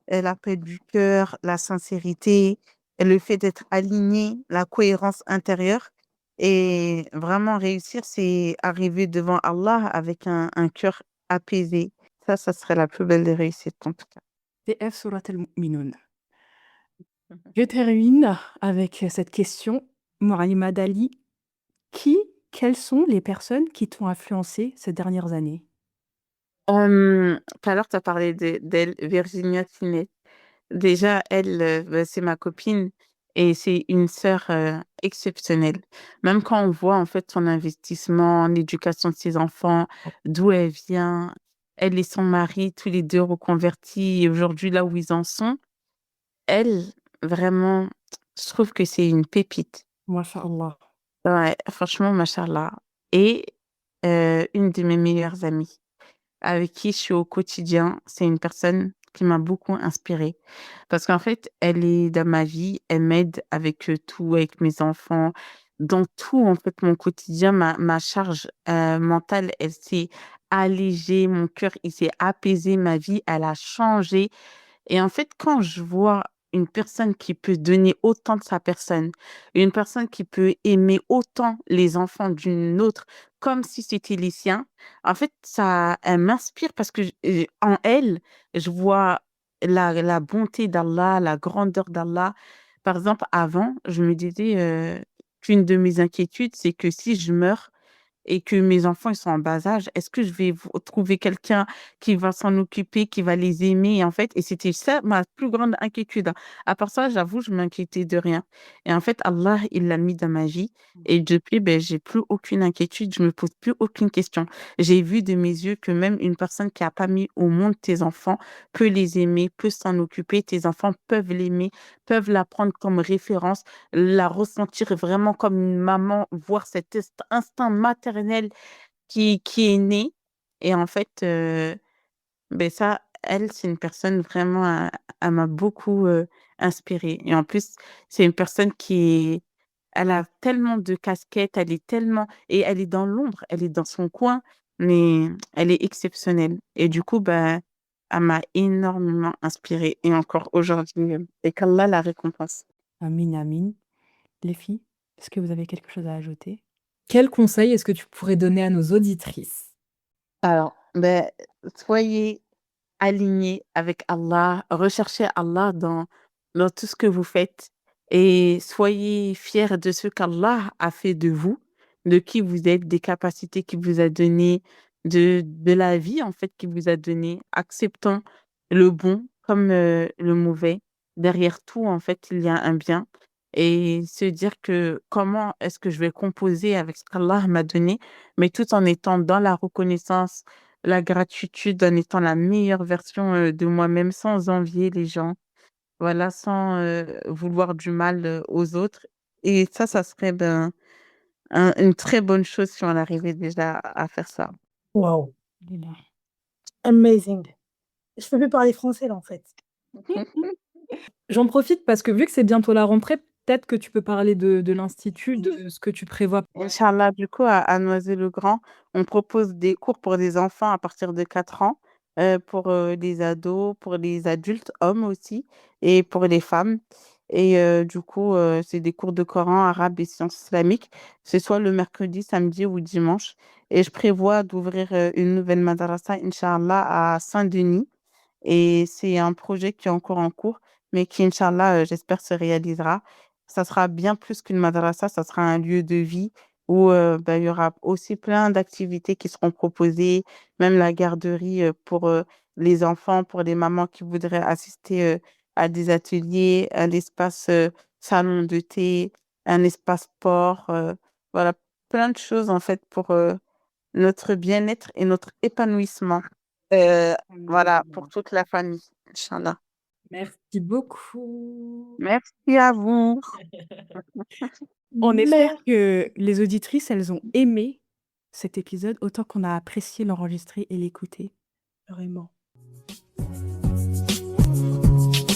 La paix du cœur, la sincérité, et le fait d'être aligné, la cohérence intérieure. Et vraiment réussir, c'est arriver devant Allah avec un cœur apaisé. Ça serait la plus belle des réussites, en tout cas. TF Surat al-Mu'minun. Je termine avec cette question. Moualima Dali, quelles sont les personnes qui t'ont influencé ces dernières années? Tout à l'heure, tu as parlé d'elle, Virginia Tinet. Déjà, elle, bah, c'est ma copine et c'est une sœur exceptionnelle. Même quand on voit en fait son investissement en éducation de ses enfants, d'où elle vient, elle et son mari, tous les deux reconvertis et aujourd'hui là où ils en sont, elle, vraiment, je trouve que c'est une pépite. Masha'Allah. Ouais, franchement, machallah. Et une de mes meilleures amies avec qui je suis au quotidien. C'est une personne qui m'a beaucoup inspirée parce qu'en fait, elle est dans ma vie, elle m'aide avec tout, avec mes enfants, dans tout, en fait, mon quotidien, ma charge mentale, elle s'est allégée, mon cœur, il s'est apaisé, ma vie, elle a changé. Et en fait, quand je vois une personne qui peut donner autant de sa personne, une personne qui peut aimer autant les enfants d'une autre, comme si c'était les siens. En fait, elle m'inspire parce que en elle, je vois la bonté d'Allah, la grandeur d'Allah. Par exemple, avant, je me disais qu'une de mes inquiétudes, c'est que si je meurs, et que mes enfants ils sont en bas âge, est-ce que je vais trouver quelqu'un qui va s'en occuper, qui va les aimer? Et en fait, et c'était ça ma plus grande inquiétude, hein. À part ça, j'avoue, je m'inquiétais de rien. Et en fait, Allah, il l'a mis dans ma vie. Et depuis, ben, j'ai plus aucune inquiétude, je me pose plus aucune question. J'ai vu de mes yeux que même une personne qui a pas mis au monde tes enfants peut les aimer, peut s'en occuper. Tes enfants peuvent l'aimer, peuvent la prendre comme référence, la ressentir vraiment comme une maman, voir cet instinct maternel qui est né. Et en fait, ben ça, elle, c'est une personne vraiment, elle m'a beaucoup inspirée. Et en plus, c'est une personne elle a tellement de casquettes, elle est tellement, et elle est dans l'ombre, elle est dans son coin, mais elle est exceptionnelle. Et du coup, ben, elle m'a énormément inspirée. Et encore aujourd'hui, et qu'Allah la récompense. Amin, amin. Les filles, est-ce que vous avez quelque chose à ajouter? Quel conseil est-ce que tu pourrais donner à nos auditrices? Alors, ben, soyez alignés avec Allah, recherchez Allah dans tout ce que vous faites et soyez fiers de ce qu'Allah a fait de vous, de qui vous êtes, des capacités qu'il vous a données, de la vie en fait qu'il vous a donnée, acceptant le bon comme le mauvais. Derrière tout, en fait, il y a un bien. Et se dire que comment est-ce que je vais composer avec ce qu'Allah m'a donné, mais tout en étant dans la reconnaissance, la gratitude, en étant la meilleure version de moi-même, sans envier les gens, voilà, sans vouloir du mal aux autres. Et ça serait ben, une très bonne chose si on arrivait déjà à faire ça. Waouh, Lila. amazing. Je peux plus parler français là en fait. J'en profite parce que vu que c'est bientôt la rentrée, peut-être que tu peux parler de l'institut, de ce que tu prévois. Inch'Allah, du coup, à Noisy-le-Grand, on propose des cours pour des enfants à partir de 4 ans, pour les ados, pour les adultes, hommes aussi, et pour les femmes. Et du coup, c'est des cours de Coran, arabe et sciences islamiques. C'est soit le mercredi, samedi ou dimanche. Et je prévois d'ouvrir une nouvelle madrasa, Inch'Allah, à Saint-Denis. Et c'est un projet qui est encore en cours, mais qui, Inch'Allah, j'espère se réalisera. Ça sera bien plus qu'une madrasa, ça sera un lieu de vie où bah, il y aura aussi plein d'activités qui seront proposées, même la garderie pour les enfants, pour les mamans qui voudraient assister à des ateliers, un espace salon de thé, un espace sport, voilà, plein de choses en fait pour notre bien-être et notre épanouissement. Voilà, pour toute la famille, Inch'Allah. Merci beaucoup. Merci à vous. On espère Merde. que les auditrices, elles ont aimé cet épisode autant qu'on a apprécié l'enregistrer et l'écouter. Vraiment.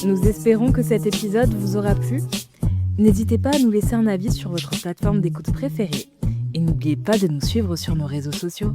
Nous espérons que cet épisode vous aura plu. N'hésitez pas à nous laisser un avis sur votre plateforme d'écoute préférée. Et n'oubliez pas de nous suivre sur nos réseaux sociaux.